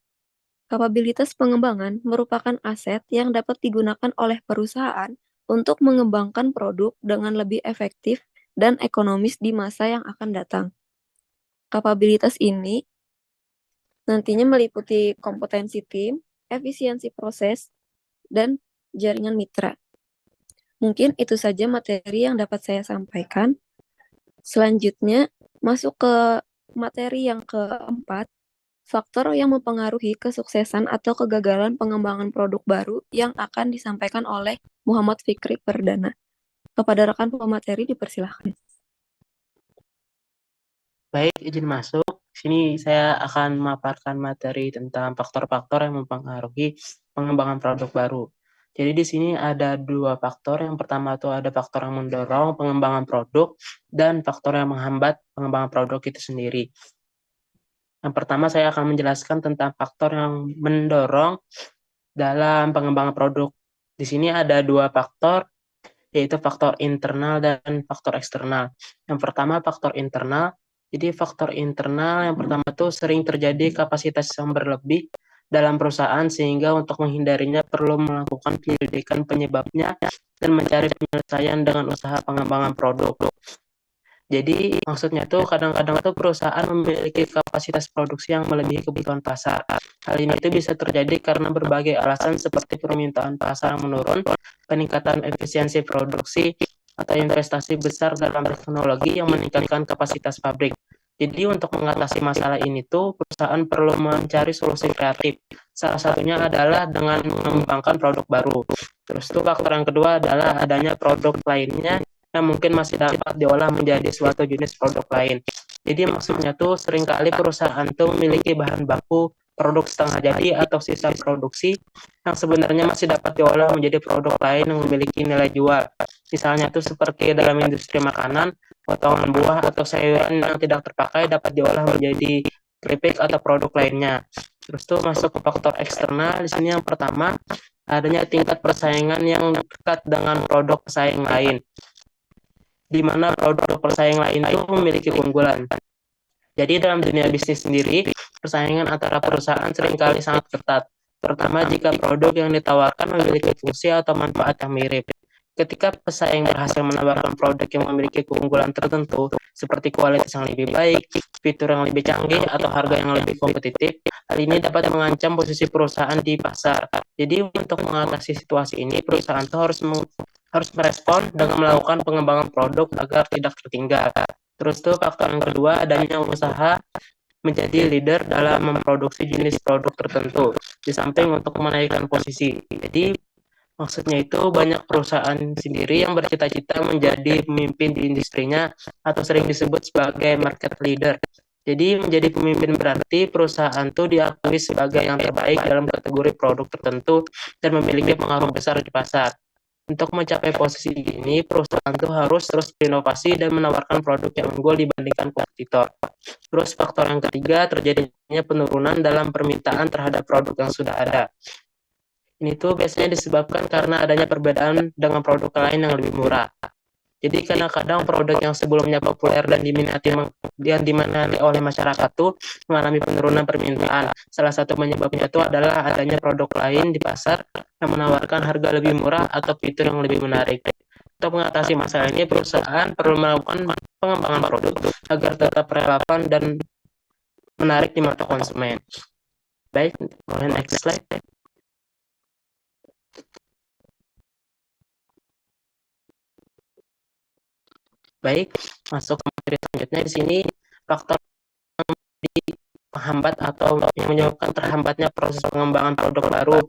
Kapabilitas pengembangan merupakan aset yang dapat digunakan oleh perusahaan untuk mengembangkan produk dengan lebih efektif dan ekonomis di masa yang akan datang. Kapabilitas ini nantinya meliputi kompetensi tim, efisiensi proses, dan jaringan mitra. Mungkin itu saja materi yang dapat saya sampaikan. Selanjutnya, masuk ke materi yang keempat, faktor yang mempengaruhi kesuksesan atau kegagalan pengembangan produk baru yang akan disampaikan oleh Muhammad Fikri Perdana. Kepada rekan pemateri dipersilahkan. Baik, izin masuk. Sini saya akan memaparkan materi tentang faktor-faktor yang mempengaruhi pengembangan produk baru. Jadi di sini ada dua faktor. Yang pertama itu ada faktor yang mendorong pengembangan produk dan faktor yang menghambat pengembangan produk itu sendiri. Yang pertama saya akan menjelaskan tentang faktor yang mendorong dalam pengembangan produk. Di sini ada dua faktor, yaitu faktor internal dan faktor eksternal. Yang pertama faktor internal. Jadi faktor internal yang pertama itu sering terjadi kapasitas yang berlebih dalam perusahaan sehingga untuk menghindarinya perlu melakukan penyelidikan penyebabnya dan mencari penyelesaian dengan usaha pengembangan produk. Jadi maksudnya tuh kadang-kadang tuh perusahaan memiliki kapasitas produksi yang melebihi kebutuhan pasar. Hal ini itu bisa terjadi karena berbagai alasan seperti permintaan pasar yang menurun, peningkatan efisiensi produksi, atau investasi besar dalam teknologi yang meningkatkan kapasitas pabrik. Jadi untuk mengatasi masalah ini tuh perusahaan perlu mencari solusi kreatif. Salah satunya adalah dengan mengembangkan produk baru. Terus tuh faktor yang kedua adalah adanya produk lainnya yang mungkin masih dapat diolah menjadi suatu jenis produk lain. Jadi maksudnya tuh seringkali perusahaan tuh memiliki bahan baku produk setengah jadi atau sisa produksi yang sebenarnya masih dapat diolah menjadi produk lain yang memiliki nilai jual. Misalnya tuh seperti dalam industri makanan, potongan buah atau sayuran yang tidak terpakai dapat diolah menjadi keripik atau produk lainnya. Terus tuh masuk ke faktor eksternal. Di sini yang pertama adanya tingkat persaingan yang dekat dengan produk pesaing lain, di mana produk pesaing lain itu memiliki keunggulan. Jadi dalam dunia bisnis sendiri, persaingan antara perusahaan seringkali sangat ketat, terutama jika produk yang ditawarkan memiliki fungsi atau manfaat yang mirip. Ketika pesaing berhasil menawarkan produk yang memiliki keunggulan tertentu, seperti kualitas yang lebih baik, fitur yang lebih canggih, atau harga yang lebih kompetitif, hal ini dapat mengancam posisi perusahaan di pasar. Jadi untuk mengatasi situasi ini, perusahaan itu harus merespon dengan melakukan pengembangan produk agar tidak tertinggal. Terus tuh faktor yang kedua adanya usaha menjadi leader dalam memproduksi jenis produk tertentu, di samping untuk menaikkan posisi. Jadi maksudnya itu banyak perusahaan sendiri yang bercita-cita menjadi pemimpin di industrinya atau sering disebut sebagai market leader. Jadi menjadi pemimpin berarti perusahaan itu diakui sebagai yang terbaik dalam kategori produk tertentu dan memiliki pengaruh besar di pasar. Untuk mencapai posisi ini, perusahaan itu harus terus berinovasi dan menawarkan produk yang unggul dibandingkan kompetitor. Terus faktor yang ketiga, terjadinya penurunan dalam permintaan terhadap produk yang sudah ada. Ini tuh biasanya disebabkan karena adanya perbedaan dengan produk lain yang lebih murah. Jadi kadang-kadang produk yang sebelumnya populer dan diminati oleh masyarakat tuh mengalami penurunan permintaan. Salah satu penyebabnya itu adalah adanya produk lain di pasar yang menawarkan harga lebih murah atau fitur yang lebih menarik. Untuk mengatasi masalah ini, perusahaan perlu melakukan pengembangan produk agar tetap relevan dan menarik di mata konsumen. Baik, boleh next slide. Baik, masuk ke materi selanjutnya. Di sini faktor yang penghambat atau yang menyebabkan terhambatnya proses pengembangan produk baru.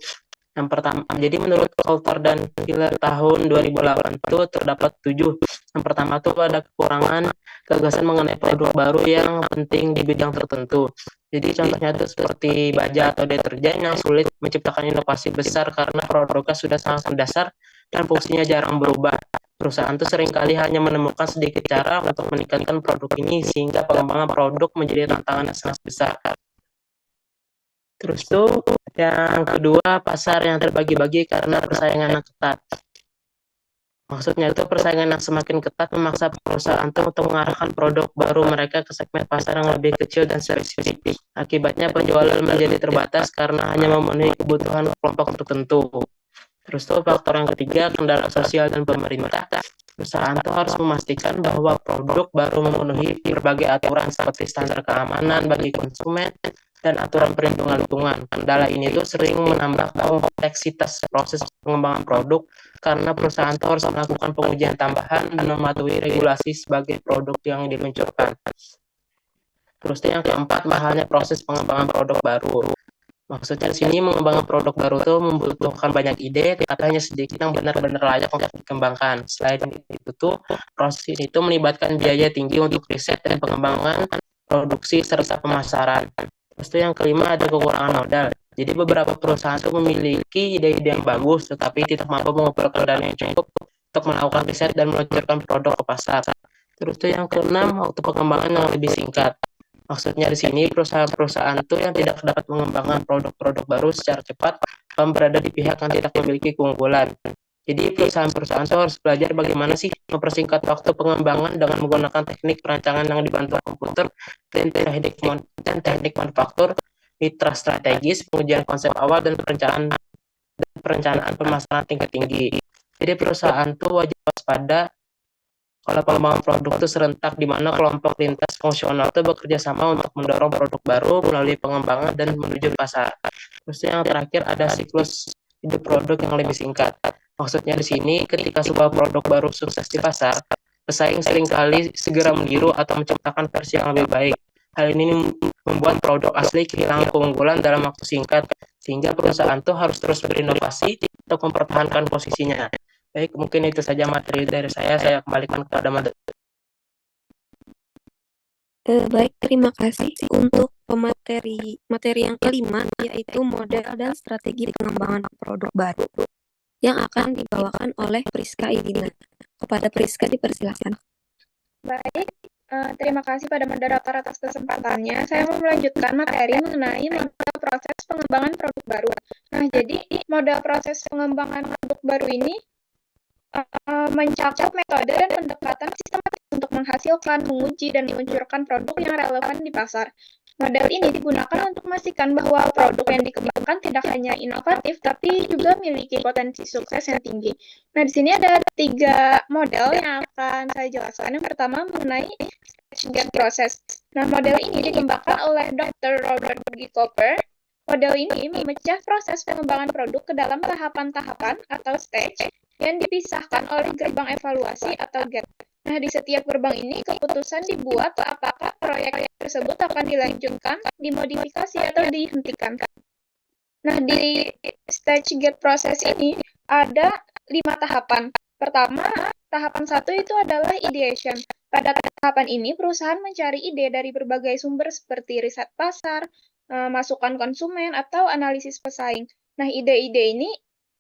Yang pertama, jadi menurut Coulter dan Hiller tahun 2008 itu terdapat 7. Yang pertama itu ada kekurangan gagasan mengenai produk baru yang penting di bidang tertentu. Jadi contohnya itu seperti baja atau deterjen yang sulit menciptakan inovasi besar karena produknya sudah sangat mendasar dan fungsinya jarang berubah. Perusahaan itu seringkali hanya menemukan sedikit cara untuk meningkatkan produk ini sehingga pengembangan produk menjadi tantangan yang sangat besar. Terus tuh yang kedua, pasar yang terbagi-bagi karena persaingan yang ketat. Maksudnya itu persaingan yang semakin ketat memaksa perusahaan itu untuk mengarahkan produk baru mereka ke segmen pasar yang lebih kecil dan spesifik. Akibatnya penjualan menjadi terbatas karena hanya memenuhi kebutuhan kelompok tertentu. Terus tuh faktor yang ketiga, kendala sosial dan pemerintah. Perusahaan itu harus memastikan bahwa produk baru memenuhi berbagai aturan seperti standar keamanan bagi konsumen dan aturan perlindungan lingkungan. Kendala ini tuh sering menambah kompleksitas proses pengembangan produk karena perusahaan itu harus melakukan pengujian tambahan dan mematuhi regulasi sebagai produk yang diluncurkan. Terus yang keempat, mahalnya proses pengembangan produk baru. Maksudnya di sini mengembangkan produk baru itu membutuhkan banyak ide, tapi hanya sedikit yang benar-benar layak untuk dikembangkan. Selain itu tuh, proses itu melibatkan biaya tinggi untuk riset dan pengembangan, produksi, serta pemasaran. Terus itu yang kelima, ada kekurangan modal. Jadi beberapa perusahaan itu memiliki ide-ide yang bagus, tetapi tidak mampu mengumpulkan dana yang cukup untuk melakukan riset dan meluncurkan produk ke pasar. Terus itu yang keenam, waktu pengembangan yang lebih singkat. Maksudnya di sini perusahaan-perusahaan itu yang tidak dapat mengembangkan produk-produk baru secara cepat akan berada di pihak yang tidak memiliki keunggulan. Jadi perusahaan-perusahaan itu harus belajar bagaimana sih mempersingkat waktu pengembangan dengan menggunakan teknik perancangan yang dibantu komputer dan teknik manufaktur, mitra strategis, pengujian konsep awal dan perencanaan pemasaran tingkat tinggi. Jadi perusahaan itu wajib waspada kalau pengembangan produk itu serentak di mana kelompok lintas fungsional itu bekerja sama untuk mendorong produk baru melalui pengembangan dan menuju pasar. Terus yang terakhir ada siklus hidup produk yang lebih singkat. Maksudnya di sini ketika sebuah produk baru sukses di pasar, pesaing seringkali segera meniru atau menciptakan versi yang lebih baik. Hal ini membuat produk asli kehilangan keunggulan dalam waktu singkat, sehingga perusahaan itu harus terus berinovasi untuk mempertahankan posisinya. Baik, mungkin itu saja materi dari saya kembalikan kepada moderator. Baik, terima kasih untuk materi yang kelima, yaitu model dan strategi pengembangan produk baru yang akan dibawakan oleh Priska Idina. Kepada Priska dipersilakan. Baik, terima kasih pada moderator atas kesempatannya. Saya mau melanjutkan materi mengenai model proses pengembangan produk baru. Nah, jadi model proses pengembangan produk baru ini mencakup metode dan pendekatan sistematis untuk menghasilkan, menguji, dan meluncurkan produk yang relevan di pasar. Model ini digunakan untuk memastikan bahwa produk yang dikembangkan tidak hanya inovatif, tapi juga memiliki potensi sukses yang tinggi. Nah, di sini ada 3 model yang akan saya jelaskan. Yang pertama mengenai stage gate process. Nah, model ini dikembangkan oleh Dr. Robert G. Cooper. Model ini memecah proses pengembangan produk ke dalam tahapan-tahapan atau stage yang dipisahkan oleh gerbang evaluasi atau gate. Nah, di setiap gerbang ini keputusan dibuat apakah proyek tersebut akan dilanjutkan, dimodifikasi, atau dihentikan. Nah, di stage gate process ini ada 5 tahapan. Pertama, tahapan 1 itu adalah ideation. Pada tahapan ini, perusahaan mencari ide dari berbagai sumber seperti riset pasar, masukan konsumen, atau analisis pesaing. Nah, ide-ide ini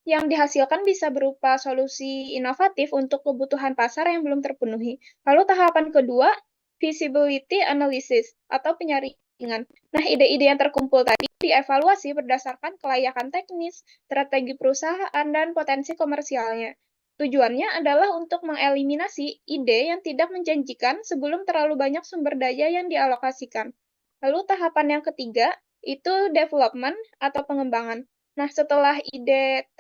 yang dihasilkan bisa berupa solusi inovatif untuk kebutuhan pasar yang belum terpenuhi. Lalu tahapan kedua, feasibility analysis atau penyaringan. Nah, ide-ide yang terkumpul tadi dievaluasi berdasarkan kelayakan teknis, strategi perusahaan, dan potensi komersialnya. Tujuannya adalah untuk mengeliminasi ide yang tidak menjanjikan sebelum terlalu banyak sumber daya yang dialokasikan. Lalu tahapan yang ketiga, itu development atau pengembangan. Nah, setelah ide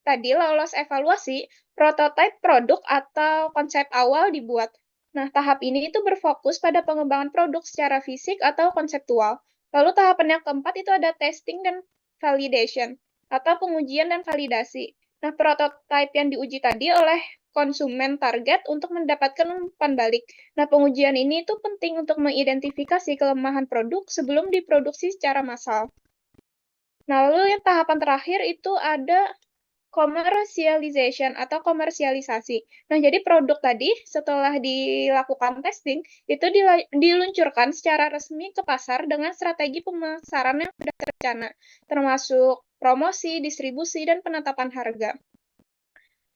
tadi lolos evaluasi, prototipe produk atau konsep awal dibuat. Nah, tahap ini itu berfokus pada pengembangan produk secara fisik atau konseptual. Lalu tahapan yang keempat itu ada testing dan validation, atau pengujian dan validasi. Nah, prototipe yang diuji tadi oleh konsumen target untuk mendapatkan umpan balik. Nah, pengujian ini itu penting untuk mengidentifikasi kelemahan produk sebelum diproduksi secara massal. Nah, lalu yang tahapan terakhir itu ada commercialization atau komersialisasi. Nah, jadi produk tadi setelah dilakukan testing itu diluncurkan secara resmi ke pasar dengan strategi pemasaran yang sudah terencana, termasuk promosi, distribusi, dan penetapan harga.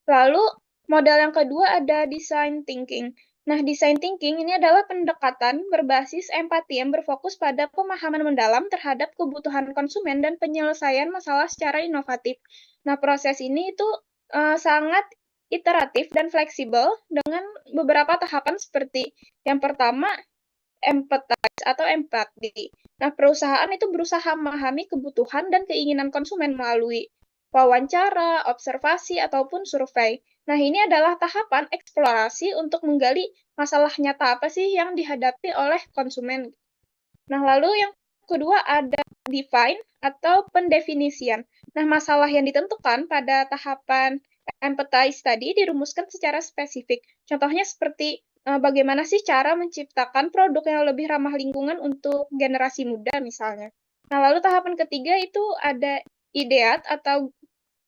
Lalu, model yang kedua ada design thinking. Nah, design thinking ini adalah pendekatan berbasis empati yang berfokus pada pemahaman mendalam terhadap kebutuhan konsumen dan penyelesaian masalah secara inovatif. Nah, proses ini itu sangat iteratif dan fleksibel dengan beberapa tahapan seperti yang pertama, empathize atau empati. Nah, perusahaan itu berusaha memahami kebutuhan dan keinginan konsumen melalui wawancara, observasi, ataupun survei. Nah, ini adalah tahapan eksplorasi untuk menggali masalah nyata apa sih yang dihadapi oleh konsumen. Nah, lalu yang kedua ada define atau pendefinisian. Nah, masalah yang ditentukan pada tahapan empathize tadi dirumuskan secara spesifik. Contohnya seperti bagaimana sih cara menciptakan produk yang lebih ramah lingkungan untuk generasi muda misalnya. Nah, lalu tahapan ketiga itu ada ideat atau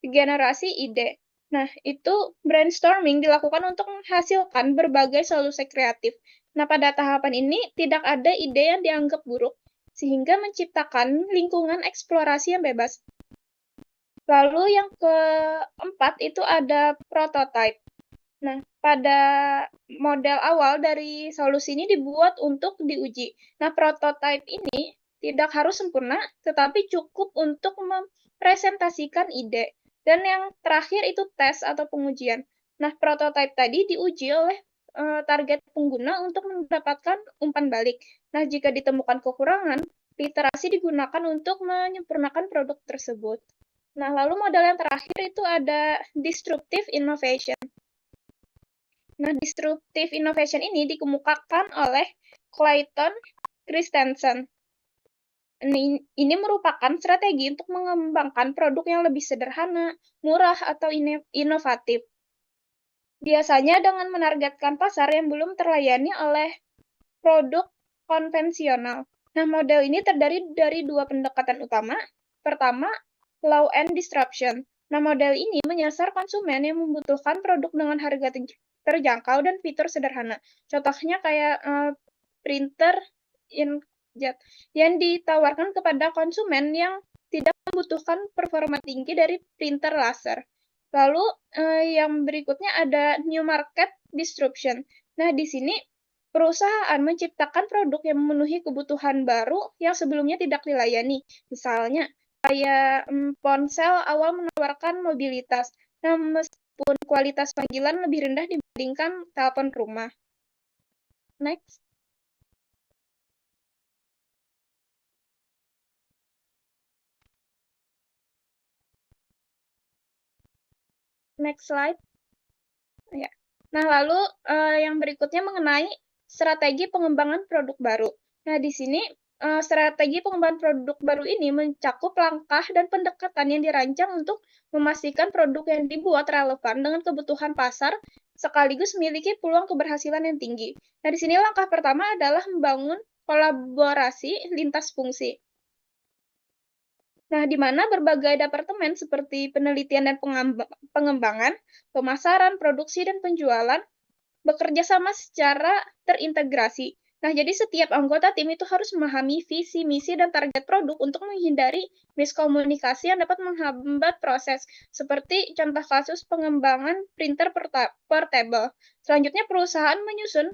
generasi ide. Nah, itu brainstorming dilakukan untuk menghasilkan berbagai solusi kreatif. Nah, pada tahapan ini tidak ada ide yang dianggap buruk, sehingga menciptakan lingkungan eksplorasi yang bebas. Lalu yang keempat itu ada prototype. Nah, pada model awal dari solusi ini dibuat untuk diuji. Nah, prototype ini tidak harus sempurna, tetapi cukup untuk mempresentasikan ide. Dan yang terakhir itu tes atau pengujian. Nah, prototype tadi diuji oleh target pengguna untuk mendapatkan umpan balik. Nah, jika ditemukan kekurangan, literasi digunakan untuk menyempurnakan produk tersebut. Nah, lalu model yang terakhir itu ada disruptive innovation. Nah, disruptive innovation ini dikemukakan oleh Clayton Christensen. Ini merupakan strategi untuk mengembangkan produk yang lebih sederhana, murah, atau inovatif. Biasanya dengan menargetkan pasar yang belum terlayani oleh produk konvensional. Nah, model ini terdiri dari dua pendekatan utama. Pertama, law and disruption. Nah, model ini menyasar konsumen yang membutuhkan produk dengan harga terjangkau dan fitur sederhana. Contohnya kayak printer inkjet yang ditawarkan kepada konsumen yang tidak membutuhkan performa tinggi dari printer laser. Lalu yang berikutnya ada new market disruption. Nah, di sini perusahaan menciptakan produk yang memenuhi kebutuhan baru yang sebelumnya tidak dilayani. Misalnya, kayak ponsel awal menawarkan mobilitas. Nah, meskipun kualitas panggilan lebih rendah dibandingkan telepon rumah. Next. Next slide. Ya. Nah, lalu yang berikutnya mengenai strategi pengembangan produk baru. Nah, di sini strategi pengembangan produk baru ini mencakup langkah dan pendekatan yang dirancang untuk memastikan produk yang dibuat relevan dengan kebutuhan pasar sekaligus memiliki peluang keberhasilan yang tinggi. Nah, di sini langkah pertama adalah membangun kolaborasi lintas fungsi. Nah, di mana berbagai departemen seperti penelitian dan pengembangan, pemasaran, produksi, dan penjualan bekerja sama secara terintegrasi. Nah, jadi setiap anggota tim itu harus memahami visi, misi, dan target produk untuk menghindari miskomunikasi yang dapat menghambat proses, seperti contoh kasus pengembangan printer portable. Selanjutnya, perusahaan menyusun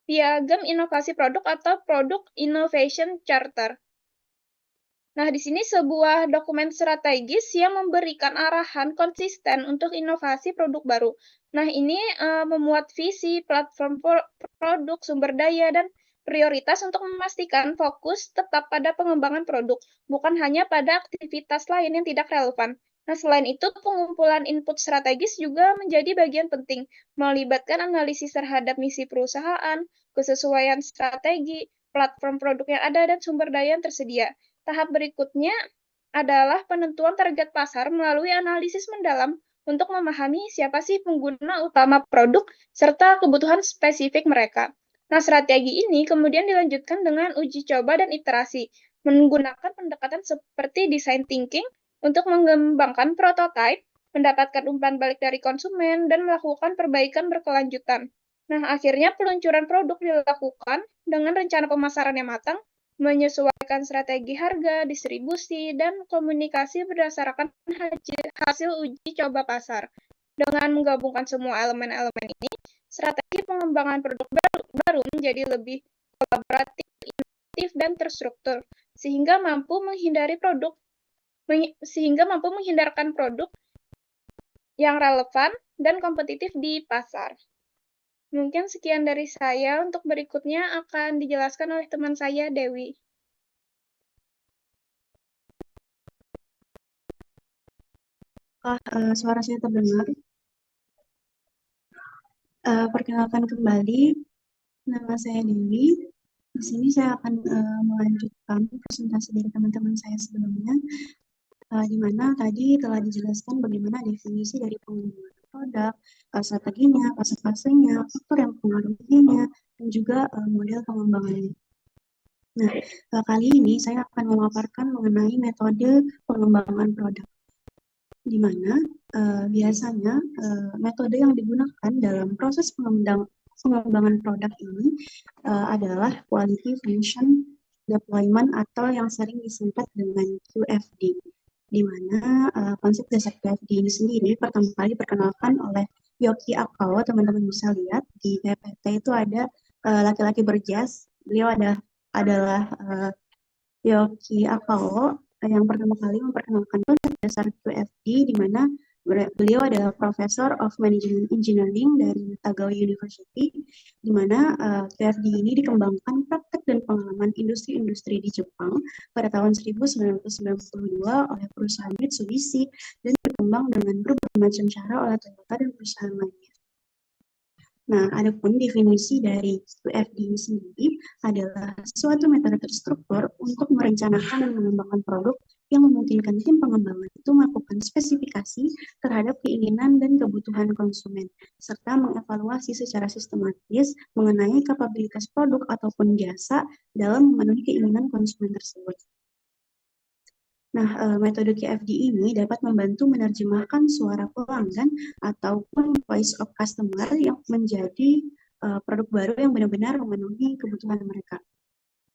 piagam inovasi produk atau Product Innovation Charter. Nah, di sini sebuah dokumen strategis yang memberikan arahan konsisten untuk inovasi produk baru. Nah, ini memuat visi, platform produk, sumber daya, dan prioritas untuk memastikan fokus tetap pada pengembangan produk, bukan hanya pada aktivitas lain yang tidak relevan. Nah, selain itu, pengumpulan input strategis juga menjadi bagian penting, melibatkan analisis terhadap misi perusahaan, kesesuaian strategi, platform produk yang ada, dan sumber daya yang tersedia. Tahap berikutnya adalah penentuan target pasar melalui analisis mendalam untuk memahami siapa sih pengguna utama produk serta kebutuhan spesifik mereka. Nah, strategi ini kemudian dilanjutkan dengan uji coba dan iterasi, menggunakan pendekatan seperti design thinking untuk mengembangkan prototipe, mendapatkan umpan balik dari konsumen, dan melakukan perbaikan berkelanjutan. Nah, akhirnya peluncuran produk dilakukan dengan rencana pemasaran yang matang, menyesuaikan strategi harga, distribusi, dan komunikasi berdasarkan hasil uji coba pasar. Dengan menggabungkan semua elemen-elemen ini, strategi pengembangan produk baru menjadi lebih kolaboratif, inovatif, dan terstruktur, sehingga mampu menghindarkan produk yang relevan dan kompetitif di pasar. Mungkin sekian dari saya. Untuk berikutnya akan dijelaskan oleh teman saya, Dewi. Suara saya terdengar. Perkenalkan kembali, nama saya Dewi. Di sini saya akan melanjutkan presentasi dari teman-teman saya sebelumnya, di mana tadi telah dijelaskan bagaimana definisi dari pengembangan produk, strateginya, fase-fasenya, faktor yang mempengaruhinya, dan juga model pengembangannya. Nah, kali ini saya akan memaparkan mengenai metode pengembangan produk, di mana biasanya metode yang digunakan dalam proses pengembangan produk ini adalah Quality Function Deployment atau yang sering disingkat dengan QFD, di mana konsep dasar QFD ini sendiri pertama kali diperkenalkan oleh Yoki Akao. Teman-teman bisa lihat di PPT itu ada laki-laki berjas, beliau adalah Yoki Akao yang pertama kali memperkenalkan konsep dasar QFD, di mana beliau adalah Professor of Management Engineering dari Tagawa University, di mana QFD ini dikembangkan praktek dan pengalaman industri-industri di Jepang pada tahun 1992 oleh perusahaan Mitsubishi dan berkembang dengan berbagai macam cara oleh Toyota dan perusahaan lainnya. Nah, adapun definisi dari QFD ini sendiri adalah suatu metode terstruktur untuk merencanakan dan mengembangkan produk yang memungkinkan tim pengembangan itu melakukan spesifikasi terhadap keinginan dan kebutuhan konsumen, serta mengevaluasi secara sistematis mengenai kapabilitas produk ataupun jasa dalam memenuhi keinginan konsumen tersebut. Nah, metode QFD ini dapat membantu menerjemahkan suara pelanggan ataupun voice of customer yang menjadi produk baru yang benar-benar memenuhi kebutuhan mereka.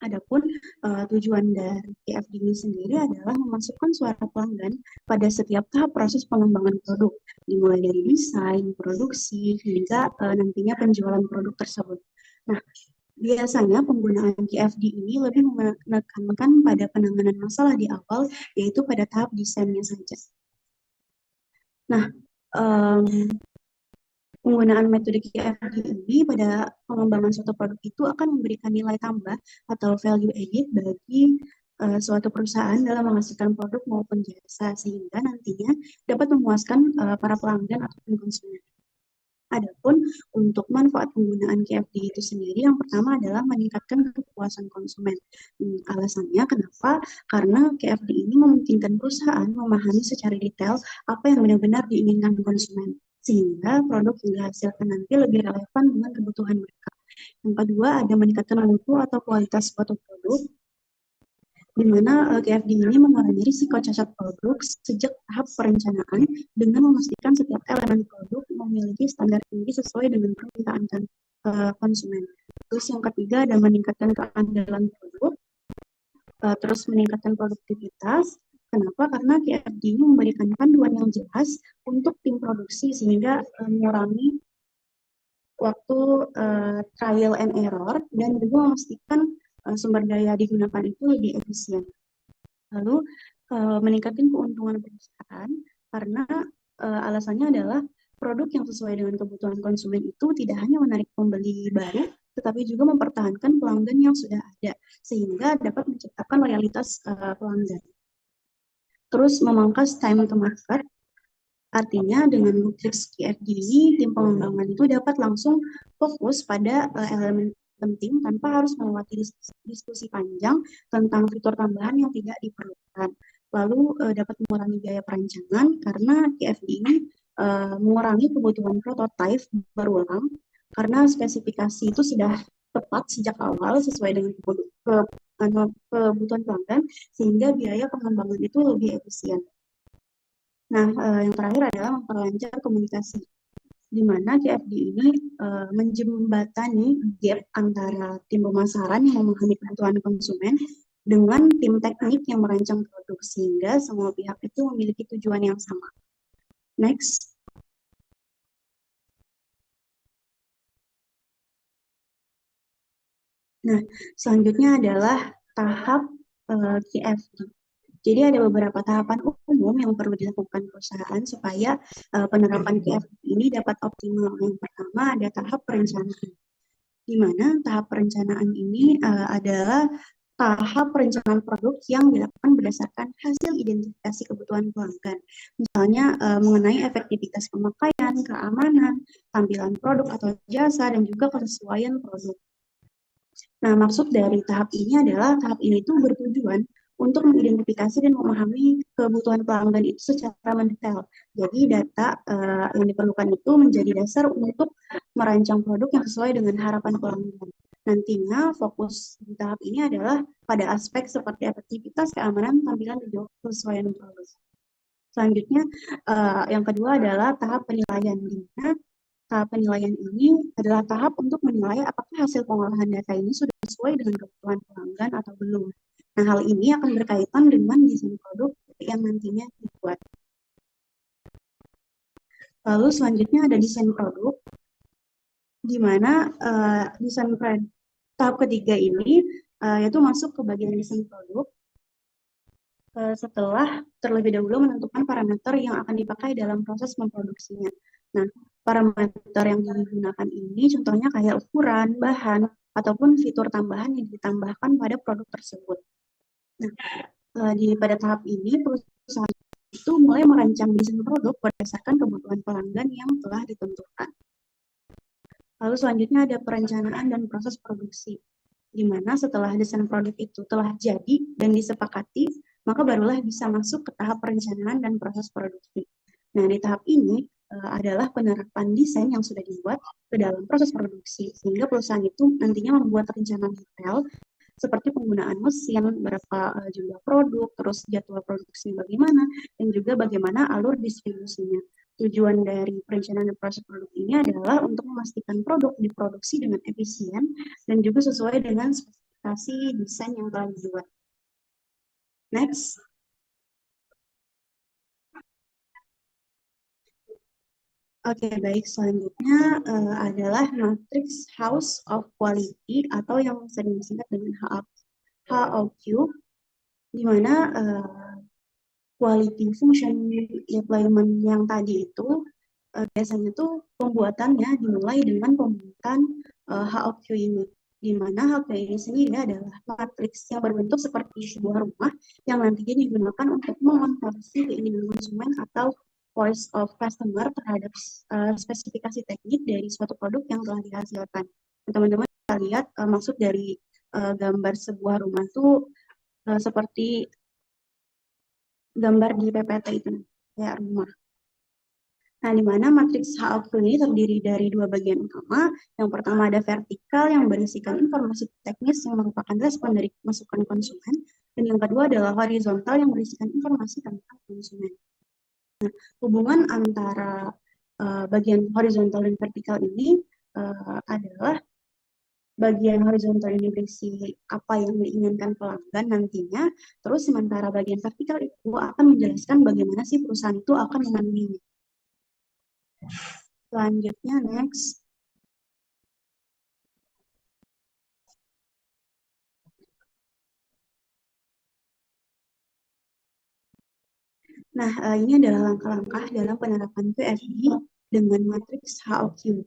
Adapun tujuan dari QFD ini sendiri adalah memasukkan suara pelanggan pada setiap tahap proses pengembangan produk, dimulai dari desain, produksi, hingga nantinya penjualan produk tersebut. Nah, biasanya penggunaan QFD ini lebih menekankan pada penanganan masalah di awal, yaitu pada tahap desainnya saja. Nah, penggunaan metode QFD ini pada pengembangan suatu produk itu akan memberikan nilai tambah atau value added bagi suatu perusahaan dalam menghasilkan produk maupun jasa, sehingga nantinya dapat memuaskan para pelanggan ataupun konsumen. Adapun untuk manfaat penggunaan QFD itu sendiri, yang pertama adalah meningkatkan kepuasan konsumen. Alasannya kenapa? Karena QFD ini memungkinkan perusahaan memahami secara detail apa yang benar-benar diinginkan konsumen, sehingga produk yang dihasilkan nanti lebih relevan dengan kebutuhan mereka. Yang kedua, ada meningkatkan mutu atau kualitas suatu produk, di mana QFD ini mengurangi risiko cacat produk sejak tahap perencanaan dengan memastikan setiap elemen produk memiliki standar tinggi sesuai dengan permintaan konsumen. Terus yang ketiga ada meningkatkan keandalan produk, terus meningkatkan produktivitas. Kenapa? Karena QFD ini memberikan panduan yang jelas untuk tim produksi sehingga mengurangi waktu trial and error dan juga memastikan sumber daya digunakan itu lebih efisien. Lalu meningkatkan keuntungan perusahaan karena alasannya adalah produk yang sesuai dengan kebutuhan konsumen itu tidak hanya menarik pembeli baru, tetapi juga mempertahankan pelanggan yang sudah ada, sehingga dapat menciptakan loyalitas pelanggan. Terus memangkas time to market, artinya dengan matriks QFD ini, tim pengembangan itu dapat langsung fokus pada elemen penting tanpa harus melewati diskusi panjang tentang fitur tambahan yang tidak diperlukan. Lalu dapat mengurangi biaya perancangan karena QFD ini mengurangi kebutuhan prototipe berulang karena spesifikasi itu sudah tepat sejak awal sesuai dengan kebutuhan pelanggan, sehingga biaya pengembangan itu lebih efisien. Nah, yang terakhir adalah memperlancar komunikasi, di mana KFD ini menjembatani gap antara tim pemasaran yang memahami kebutuhan konsumen dengan tim teknik yang merancang produk, sehingga semua pihak itu memiliki tujuan yang sama. Next. Nah, selanjutnya adalah tahap KFD. Jadi ada beberapa tahapan umum yang perlu dilakukan perusahaan supaya penerapan KFD ini dapat optimal. Yang pertama ada tahap perencanaan, di mana tahap perencanaan ini adalah tahap perencanaan produk yang dilakukan berdasarkan hasil identifikasi kebutuhan pelanggan. Misalnya mengenai efektivitas pemakaian, keamanan, tampilan produk atau jasa, dan juga kesesuaian produk. Nah, maksud dari tahap ini adalah tahap ini itu bertujuan untuk mengidentifikasi dan memahami kebutuhan pelanggan itu secara mendetail. Jadi data yang diperlukan itu menjadi dasar untuk merancang produk yang sesuai dengan harapan pelanggan. Nantinya fokus di tahap ini adalah pada aspek seperti efektivitas, keamanan, tampilan, dan juga kesesuaian produk. Selanjutnya, yang kedua adalah tahap penilaian, di mana tahap penilaian ini adalah tahap untuk menilai apakah hasil pengolahan data ini sudah sesuai dengan kebutuhan pelanggan atau belum. Nah, hal ini akan berkaitan dengan desain produk yang nantinya dibuat. Lalu selanjutnya ada desain produk, di mana tahap ketiga ini yaitu masuk ke bagian desain produk setelah terlebih dahulu menentukan parameter yang akan dipakai dalam proses memproduksinya. Nah, parameter yang digunakan ini contohnya kayak ukuran, bahan, ataupun fitur tambahan yang ditambahkan pada produk tersebut. Nah, pada tahap ini perusahaan itu mulai merancang desain produk berdasarkan kebutuhan pelanggan yang telah ditentukan. Lalu selanjutnya ada perencanaan dan proses produksi, di mana setelah desain produk itu telah jadi dan disepakati, maka barulah bisa masuk ke tahap perencanaan dan proses produksi. Nah, di tahap ini adalah penerapan desain yang sudah dibuat ke dalam proses produksi, sehingga perusahaan itu nantinya membuat rencana detail seperti penggunaan mesin, berapa jumlah produk, terus jadwal produksi bagaimana, dan juga bagaimana alur distribusinya. Tujuan dari perencanaan dan proses produk ini adalah untuk memastikan produk diproduksi dengan efisien dan juga sesuai dengan spesifikasi desain yang telah dibuat. Next. Oke, baik. Selanjutnya adalah Matrix House of Quality atau yang sering disingkat dengan HOQ, di mana quality function deployment yang tadi itu biasanya tuh pembuatannya dimulai dengan pembuatan HOQ ini, di mana HOQ ini sendiri adalah matriks yang berbentuk seperti sebuah rumah yang nantinya digunakan untuk mengonversi keinginan konsumen atau voice of customer terhadap spesifikasi teknik dari suatu produk yang telah dihasilkan. Teman-teman bisa lihat maksud dari gambar sebuah rumah itu seperti gambar di PPT itu, kayak rumah. Nah, di mana matriks HOQ ini terdiri dari dua bagian utama. Yang pertama ada vertikal yang berisikan informasi teknis yang merupakan respon dari masukan konsumen. Dan yang kedua adalah horizontal yang berisikan informasi tentang konsumen. Nah, hubungan antara bagian horizontal dan vertikal ini adalah bagian horizontal ini berisi apa yang diinginkan pelanggan nantinya, terus sementara bagian vertikal itu akan menjelaskan bagaimana sih perusahaan itu akan memenuhinya. Selanjutnya, next. Nah, ini adalah langkah-langkah dalam penerapan QFD dengan matriks HOQ,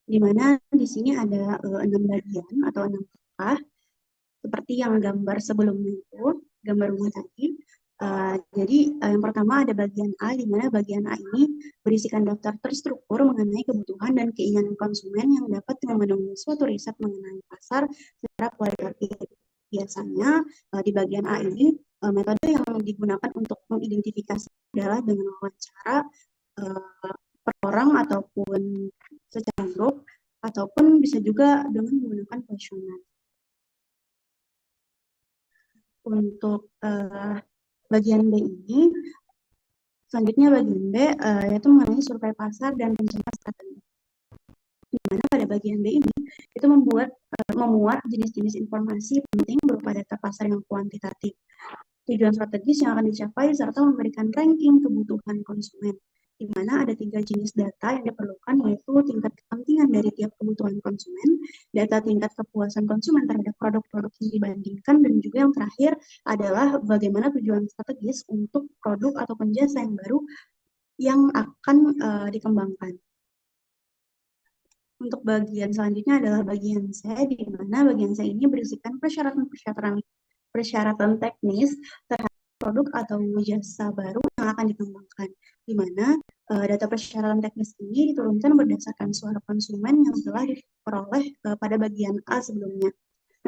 di mana di sini ada 6 bagian atau 6 langkah, seperti yang gambar sebelumnya itu, gambar rumah tadi. Jadi yang pertama ada bagian A, di mana bagian A ini berisikan daftar terstruktur mengenai kebutuhan dan keinginan konsumen yang dapat memenuhi suatu riset mengenai pasar secara kualitatif. Biasanya di bagian A ini metode yang digunakan untuk mengidentifikasi adalah dengan wawancara per orang ataupun secara grup, ataupun bisa juga dengan menggunakan kuesioner. Untuk bagian B ini, selanjutnya bagian B yaitu mengenai survei pasar dan rencana strategi. Di mana pada bagian B ini itu memuat jenis-jenis informasi penting berupa data pasar yang kuantitatif, tujuan strategis yang akan dicapai, serta memberikan ranking kebutuhan konsumen, di mana ada 3 jenis data yang diperlukan, yaitu tingkat kepentingan dari tiap kebutuhan konsumen, data tingkat kepuasan konsumen terhadap produk-produk yang dibandingkan, dan juga yang terakhir adalah bagaimana tujuan strategis untuk produk atau jasa yang baru yang akan dikembangkan. Untuk bagian selanjutnya adalah bagian C, di mana bagian C ini berisikan persyaratan teknis terhadap produk atau jasa baru yang akan dikembangkan, di mana data persyaratan teknis ini diturunkan berdasarkan suara konsumen yang telah diperoleh pada bagian A sebelumnya.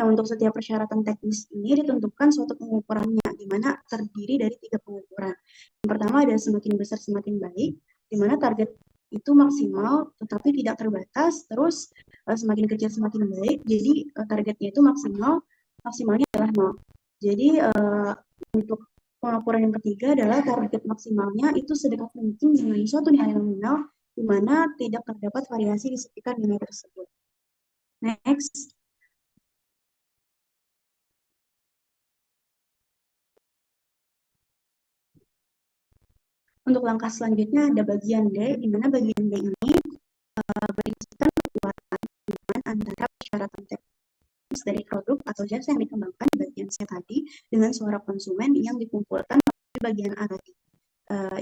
Nah, untuk setiap persyaratan teknis ini ditentukan suatu pengukurannya, di mana terdiri dari 3 pengukuran. Yang pertama ada semakin besar semakin baik, di mana target itu maksimal tetapi tidak terbatas, terus semakin kecil semakin baik, jadi targetnya itu maksimalnya adalah 0. Jadi untuk pengukuran yang ketiga adalah target maksimalnya itu sedekat mungkin dengan suatu nilai nominal, di mana tidak terdapat variasi di sekitar nilai tersebut. Next. Untuk langkah selanjutnya ada bagian D, di mana bagian D ini berisikan kekuatan antara persyaratan teknis dari produk atau jasa yang dikembangkan di bagian C tadi dengan suara konsumen yang dikumpulkan di bagian A tadi,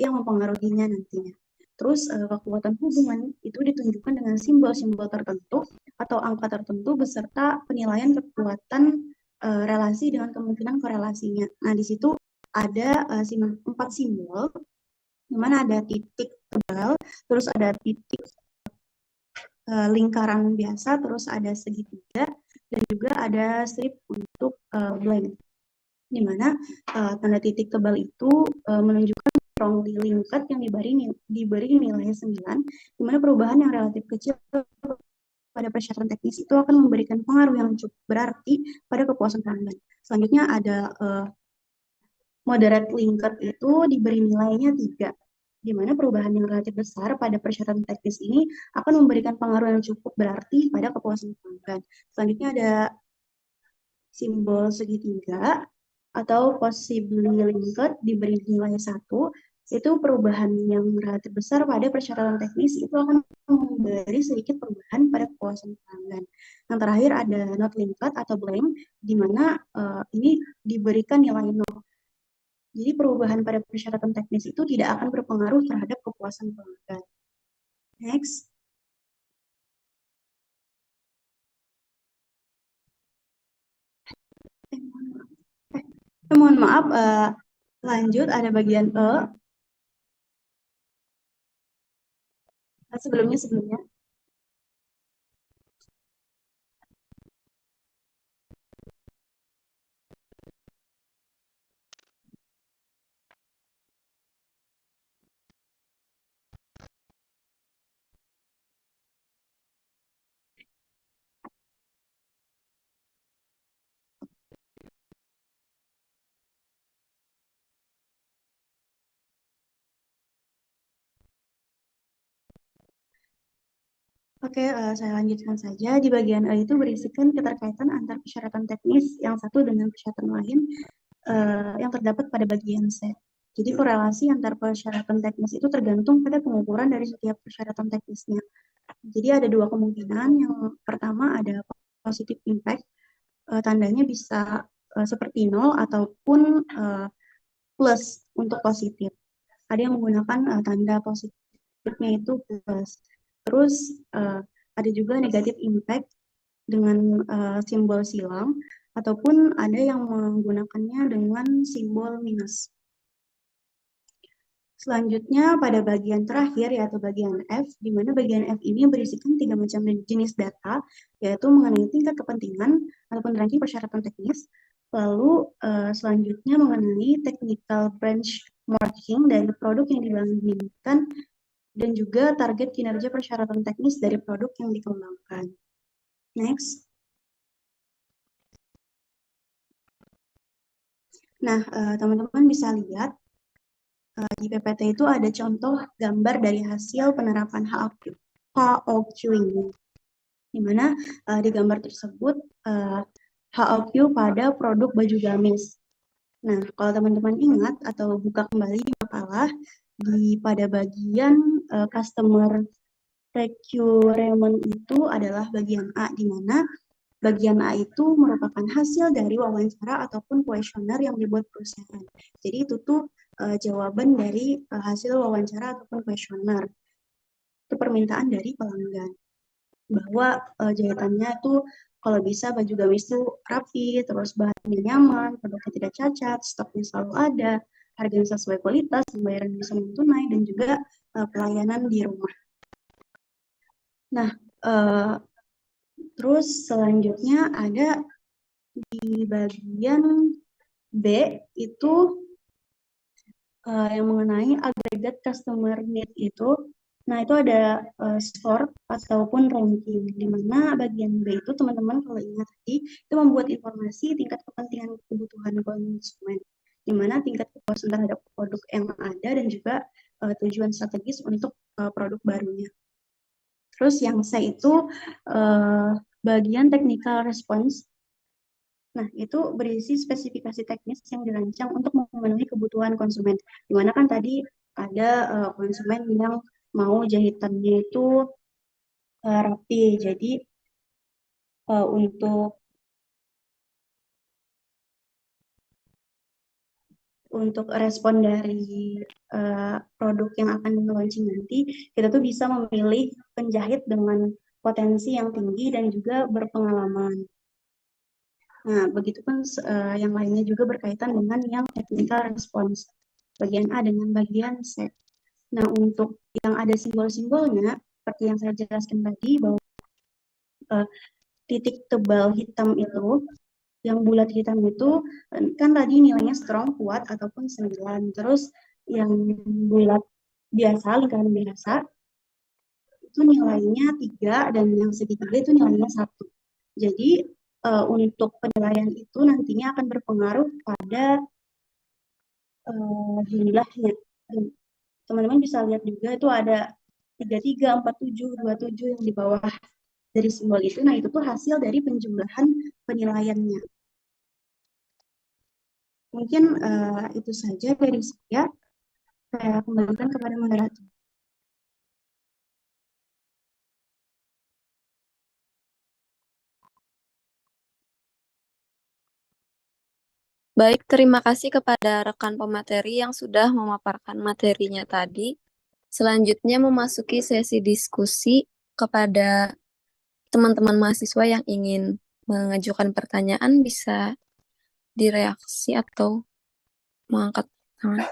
yang mempengaruhinya nantinya. Terus kekuatan hubungan itu ditunjukkan dengan simbol-simbol tertentu atau angka tertentu beserta penilaian kekuatan relasi dengan kemungkinan korelasinya. Nah, di situ ada 4 simbol, di mana ada titik tebal, terus ada titik lingkaran biasa, terus ada segitiga, dan juga ada strip untuk blank, di mana tanda titik tebal itu menunjukkan strongly linked yang diberi nilai 9, di mana perubahan yang relatif kecil pada persyaratan teknis itu akan memberikan pengaruh yang cukup berarti pada kepuasan pelanggan. Selanjutnya ada moderate linked itu diberi nilainya 3, di mana perubahan yang relatif besar pada persyaratan teknis ini akan memberikan pengaruh yang cukup berarti pada kepuasan pelanggan. Selanjutnya ada simbol segitiga atau possibly linked diberi nilai 1, itu perubahan yang relatif besar pada persyaratan teknis itu akan memberi sedikit perubahan pada kepuasan pelanggan. Yang terakhir ada not linked atau blank, di mana ini diberikan nilai 0. Jadi perubahan pada persyaratan teknis itu tidak akan berpengaruh terhadap kepuasan pelanggan. Next. Mohon maaf, lanjut ada bagian E. Sebelumnya. Oke, saya lanjutkan saja. Di bagian E itu berisikan keterkaitan antar persyaratan teknis yang satu dengan persyaratan lain yang terdapat pada bagian C. Jadi korelasi antar persyaratan teknis itu tergantung pada pengukuran dari setiap persyaratan teknisnya. Jadi ada 2 kemungkinan. Yang pertama ada positive impact, tandanya bisa seperti 0 ataupun plus untuk positif. Ada yang menggunakan tanda positifnya itu plus. Terus ada juga negative impact dengan simbol silang, ataupun ada yang menggunakannya dengan simbol minus. Selanjutnya pada bagian terakhir yaitu bagian F, di mana bagian F ini berisikan 3 macam jenis data, yaitu mengenai tingkat kepentingan ataupun ranking persyaratan teknis. Lalu selanjutnya mengenai technical benchmarking dari produk yang dibandingkan dan juga target kinerja persyaratan teknis dari produk yang dikembangkan. Next. Nah, teman-teman bisa lihat di PPT itu ada contoh gambar dari hasil penerapan HOQ ini, di mana di gambar tersebut HOQ pada produk baju gamis. Nah, kalau teman-teman ingat atau buka kembali di makalah, pada bagian customer procurement itu adalah bagian A, di mana bagian A itu merupakan hasil dari wawancara ataupun kuesioner yang dibuat perusahaan. Jadi itu tuh jawaban dari hasil wawancara ataupun kuesioner. Itu permintaan dari pelanggan. Bahwa jahitannya tuh kalau bisa baju gamis itu rapi, terus bahannya nyaman, produknya tidak cacat, stoknya selalu ada, harganya sesuai kualitas, pembayaran bisa non-tunai, dan juga pelayanan di rumah. Nah, terus selanjutnya ada di bagian B itu yang mengenai aggregate customer need itu. Nah, itu ada skor ataupun ranking, di mana bagian B itu teman-teman kalau ingat tadi, itu membuat informasi tingkat kepentingan kebutuhan konsumen, di mana tingkat kepuasan terhadap produk yang ada dan juga tujuan strategis untuk produk barunya. Terus yang C itu bagian technical response. Nah, itu berisi spesifikasi teknis yang dirancang untuk memenuhi kebutuhan konsumen. Dimana kan tadi ada konsumen yang mau jahitannya itu rapi. Jadi untuk respon dari produk yang akan di-launching nanti, kita tuh bisa memilih penjahit dengan potensi yang tinggi dan juga berpengalaman. Nah, begitupun yang lainnya juga berkaitan dengan yang technical response. Bagian A dengan bagian C. Nah, untuk yang ada simbol-simbolnya, seperti yang saya jelaskan tadi, bahwa titik tebal hitam itu, yang bulat hitam itu, kan tadi nilainya strong, kuat, ataupun 9. Terus yang bulat biasa, lingkaran biasa, itu nilainya 3, dan yang segitiga itu nilainya 1. Jadi, untuk penilaian itu nantinya akan berpengaruh pada jumlahnya. Teman-teman bisa lihat juga itu ada 33, 47, 27 yang di bawah dari simbol itu. Nah, itu tuh hasil dari penjumlahan penilaiannya. Mungkin itu saja dari saya. Saya kembalikan kepada moderator. Baik, terima kasih kepada rekan pemateri yang sudah memaparkan materinya tadi. Selanjutnya memasuki sesi diskusi kepada teman-teman mahasiswa yang ingin mengajukan pertanyaan bisa direaksi atau mengangkat tangan.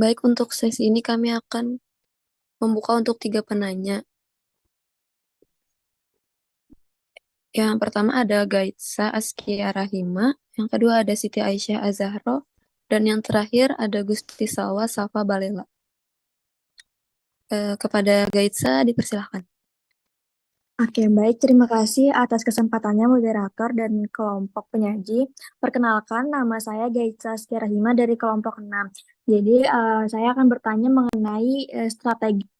Baik, untuk sesi ini kami akan membuka untuk 3 penanya. Yang pertama ada Gaitsa Askia Rahima, yang kedua ada Siti Aisyah Azahro, dan yang terakhir ada Gusti Salwa Safa Balela. Kepada Gaitsa dipersilahkan. Oke, baik. Terima kasih atas kesempatannya moderator dan kelompok penyaji. Perkenalkan, nama saya Gaitsa Askia Rahima dari kelompok 6. Jadi, saya akan bertanya mengenai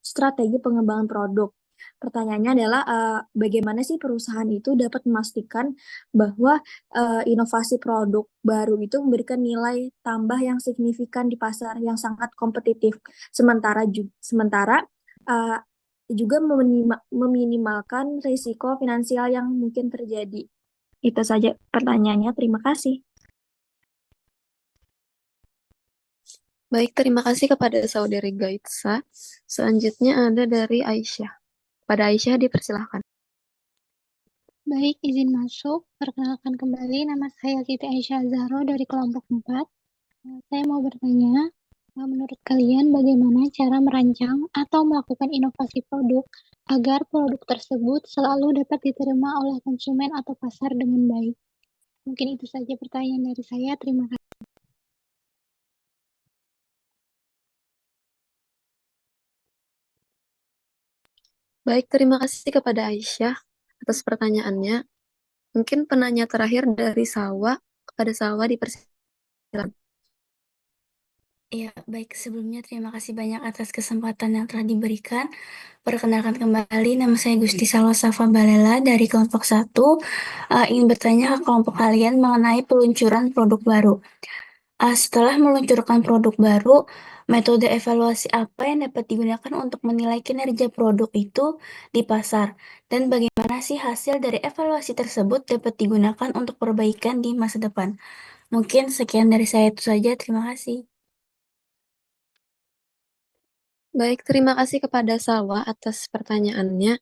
strategi pengembangan produk. Pertanyaannya adalah, bagaimana sih perusahaan itu dapat memastikan bahwa inovasi produk baru itu memberikan nilai tambah yang signifikan di pasar yang sangat kompetitif, sementara juga meminimalkan risiko finansial yang mungkin terjadi. Itu saja pertanyaannya. Terima kasih. Baik, terima kasih kepada saudari Gaitsa. Selanjutnya ada dari Aisyah. Pada Aisyah dipersilahkan. Baik, izin masuk. Perkenalkan kembali, nama saya Siti Aisyah Zahro dari kelompok 4. Saya mau bertanya, menurut kalian bagaimana cara merancang atau melakukan inovasi produk agar produk tersebut selalu dapat diterima oleh konsumen atau pasar dengan baik? Mungkin itu saja pertanyaan dari saya. Terima kasih. Baik, terima kasih kepada Aisyah atas pertanyaannya. Mungkin penanya terakhir dari Salwa, kepada Salwa dipersilakan. Ya, baik. Sebelumnya terima kasih banyak atas kesempatan yang telah diberikan. Perkenalkan kembali, nama saya Gusti Salwa Safa Balela dari kelompok 1. Ingin bertanya ke kelompok kalian mengenai peluncuran produk baru. Setelah meluncurkan produk baru, metode evaluasi apa yang dapat digunakan untuk menilai kinerja produk itu di pasar? Dan bagaimana sih hasil dari evaluasi tersebut dapat digunakan untuk perbaikan di masa depan? Mungkin sekian dari saya itu saja. Terima kasih. Baik, terima kasih kepada Salwa atas pertanyaannya.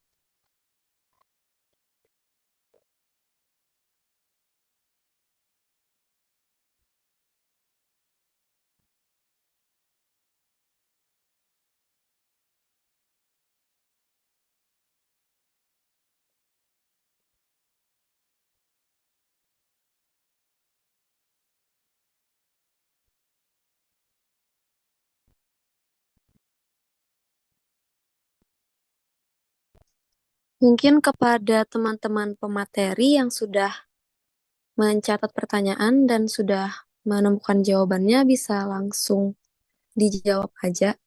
Mungkin kepada teman-teman pemateri yang sudah mencatat pertanyaan dan sudah menemukan jawabannya, bisa langsung dijawab aja.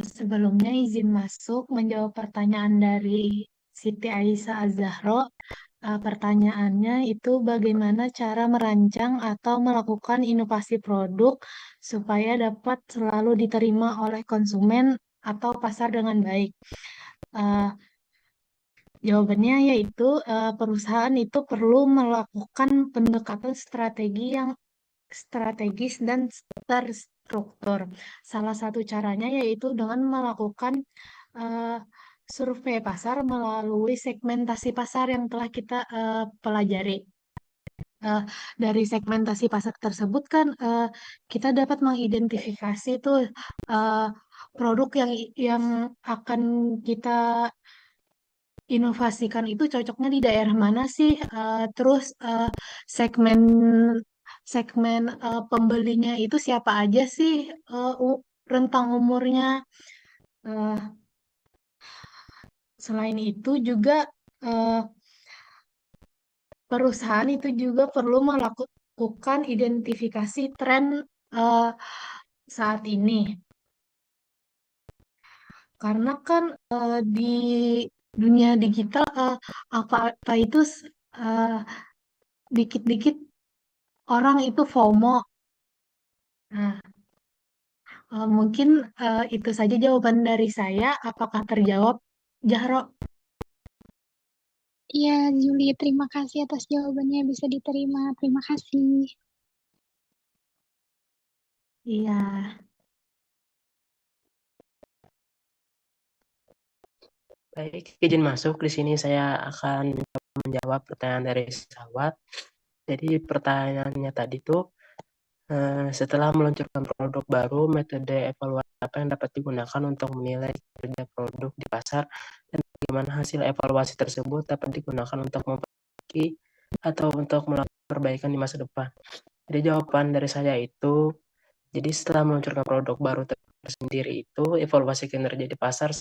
Sebelumnya izin masuk menjawab pertanyaan dari Siti Aisyah Az-Zahro. Pertanyaannya itu bagaimana cara merancang atau melakukan inovasi produk supaya dapat selalu diterima oleh konsumen atau pasar dengan baik. Uh, Jawabannya yaitu perusahaan itu perlu melakukan pendekatan strategi yang strategis dan terstruktur. Salah satu caranya yaitu dengan melakukan uh, survei pasar melalui segmentasi pasar yang telah kita pelajari. Dari segmentasi pasar tersebut kan kita dapat mengidentifikasi tuh uh, produk yang akan kita inovasikan itu cocoknya di daerah mana sih? Terus segmen segmen pembelinya itu siapa aja sih? rentang umurnya. Selain itu juga perusahaan itu juga perlu melakukan identifikasi tren saat ini. Karena kan di dunia digital apa itu dikit-dikit orang itu FOMO. Nah, mungkin itu saja jawaban dari saya. Apakah terjawab, Jahro? Iya, Juli, terima kasih atas jawabannya, bisa diterima. Terima kasih. Iya. Baik, izin masuk. Di sini saya akan menjawab pertanyaan dari Sawat. Jadi pertanyaannya tadi tuh, setelah meluncurkan produk baru, metode evaluasi apa yang dapat digunakan untuk menilai kinerja produk di pasar dan bagaimana hasil evaluasi tersebut dapat digunakan untuk memperbaiki atau untuk melakukan perbaikan di masa depan. Jadi jawaban dari saya itu, jadi setelah meluncurkan produk baru tersendiri itu, evaluasi kinerja di pasar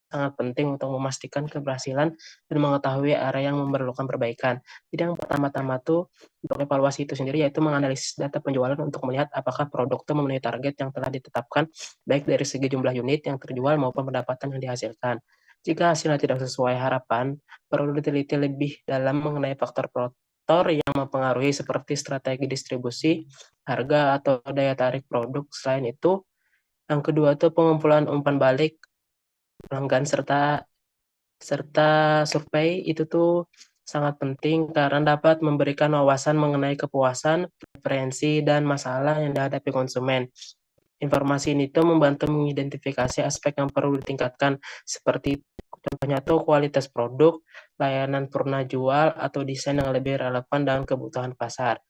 sangat penting untuk memastikan keberhasilan dan mengetahui area yang memerlukan perbaikan. Jadi yang pertama-tama tuh untuk evaluasi itu sendiri yaitu menganalisis data penjualan untuk melihat apakah produk itu memenuhi target yang telah ditetapkan baik dari segi jumlah unit yang terjual maupun pendapatan yang dihasilkan. Jika hasilnya tidak sesuai harapan, perlu diteliti lebih dalam mengenai faktor yang mempengaruhi seperti strategi distribusi, harga, atau daya tarik produk. Selain itu, yang kedua itu pengumpulan umpan balik pelanggan serta survei itu tuh sangat penting karena dapat memberikan wawasan mengenai kepuasan, preferensi, dan masalah yang dihadapi konsumen. Informasi ini tuh membantu mengidentifikasi aspek yang perlu ditingkatkan seperti contohnya tuh kualitas produk, layanan purna jual, atau desain yang lebih relevan dengan kebutuhan pasar.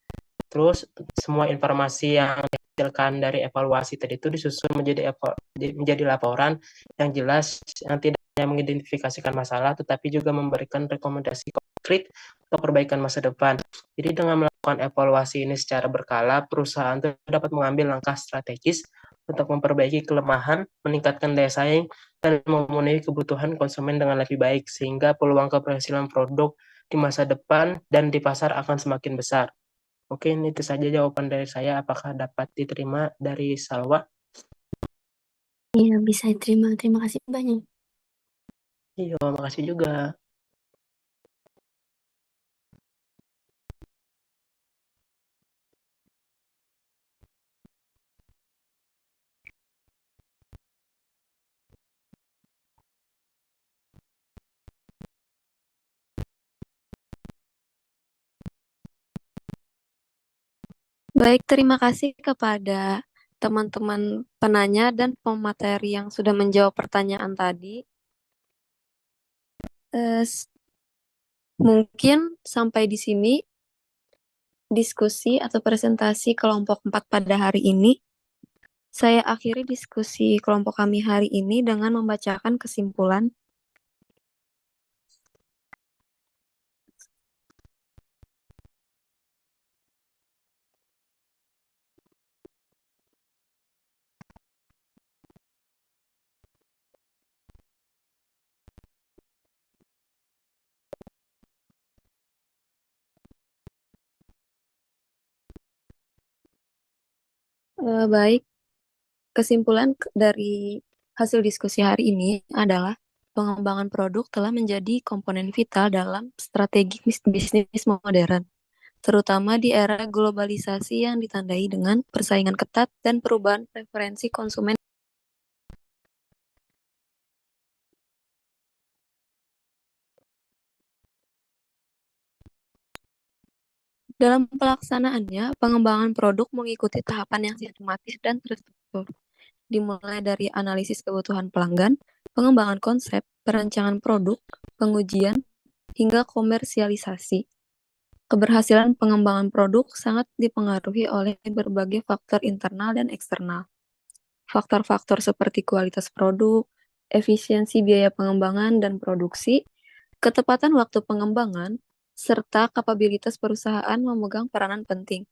Terus semua informasi yang dihasilkan dari evaluasi tadi itu disusun menjadi laporan yang jelas yang tidak hanya mengidentifikasikan masalah tetapi juga memberikan rekomendasi konkret untuk perbaikan masa depan. Jadi dengan melakukan evaluasi ini secara berkala, perusahaan itu dapat mengambil langkah strategis untuk memperbaiki kelemahan, meningkatkan daya saing, dan memenuhi kebutuhan konsumen dengan lebih baik sehingga peluang keberhasilan produk di masa depan dan di pasar akan semakin besar. Mungkin itu saja jawaban dari saya. Apakah dapat diterima dari Salwa? Iya, bisa diterima. Terima kasih banyak. Iya, makasih juga. Baik, terima kasih kepada teman-teman penanya dan pemateri yang sudah menjawab pertanyaan tadi. Mungkin sampai di sini diskusi atau presentasi kelompok 4 pada hari ini. Saya akhiri diskusi kelompok kami hari ini dengan membacakan kesimpulan. Baik, kesimpulan dari hasil diskusi hari ini adalah pengembangan produk telah menjadi komponen vital dalam strategi bisnis modern, terutama di era globalisasi yang ditandai dengan persaingan ketat dan perubahan preferensi konsumen. Dalam pelaksanaannya, pengembangan produk mengikuti tahapan yang sistematis dan terstruktur, dimulai dari analisis kebutuhan pelanggan, pengembangan konsep, perancangan produk, pengujian, hingga komersialisasi. Keberhasilan pengembangan produk sangat dipengaruhi oleh berbagai faktor internal dan eksternal. Faktor-faktor seperti kualitas produk, efisiensi biaya pengembangan dan produksi, ketepatan waktu pengembangan, serta kapabilitas perusahaan memegang peranan penting.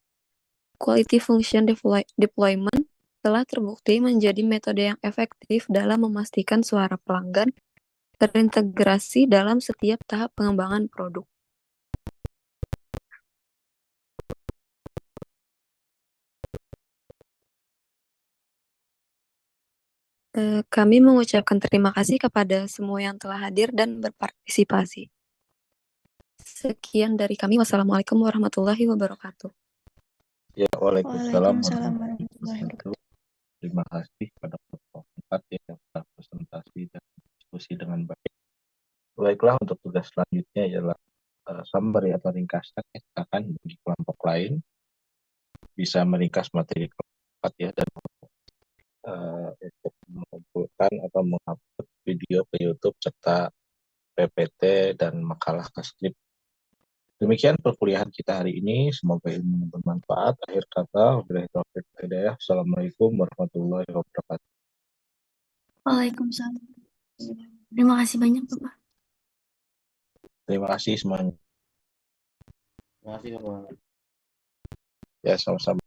Quality function deployment telah terbukti menjadi metode yang efektif dalam memastikan suara pelanggan terintegrasi dalam setiap tahap pengembangan produk. Kami mengucapkan terima kasih kepada semua yang telah hadir dan berpartisipasi. Sekian dari kami. Wassalamualaikum warahmatullahi wabarakatuh. Ya, waalaikumsalam Waalaikumsalam warahmatullahi wabarakatuh. Terima kasih kepada kelompok 4 yang telah presentasi dan diskusi dengan baik. Baiklah, untuk tugas selanjutnya ialah summary atau ringkasan yang akan bagi kelompok lain bisa meringkas materi kelompok 4 ya, dan untuk mengumpulkan atau mengupload video ke YouTube serta PPT dan makalah ke skrip. Demikian perkuliahan kita hari ini. Semoga ilmu bermanfaat. Akhir kata, wabillahi taufiq wal hidayah. Assalamualaikum warahmatullahi wabarakatuh. Waalaikumsalam. Terima kasih banyak, Bapak. Terima kasih semuanya. Terima kasih, Bapak. Ya, sama-sama.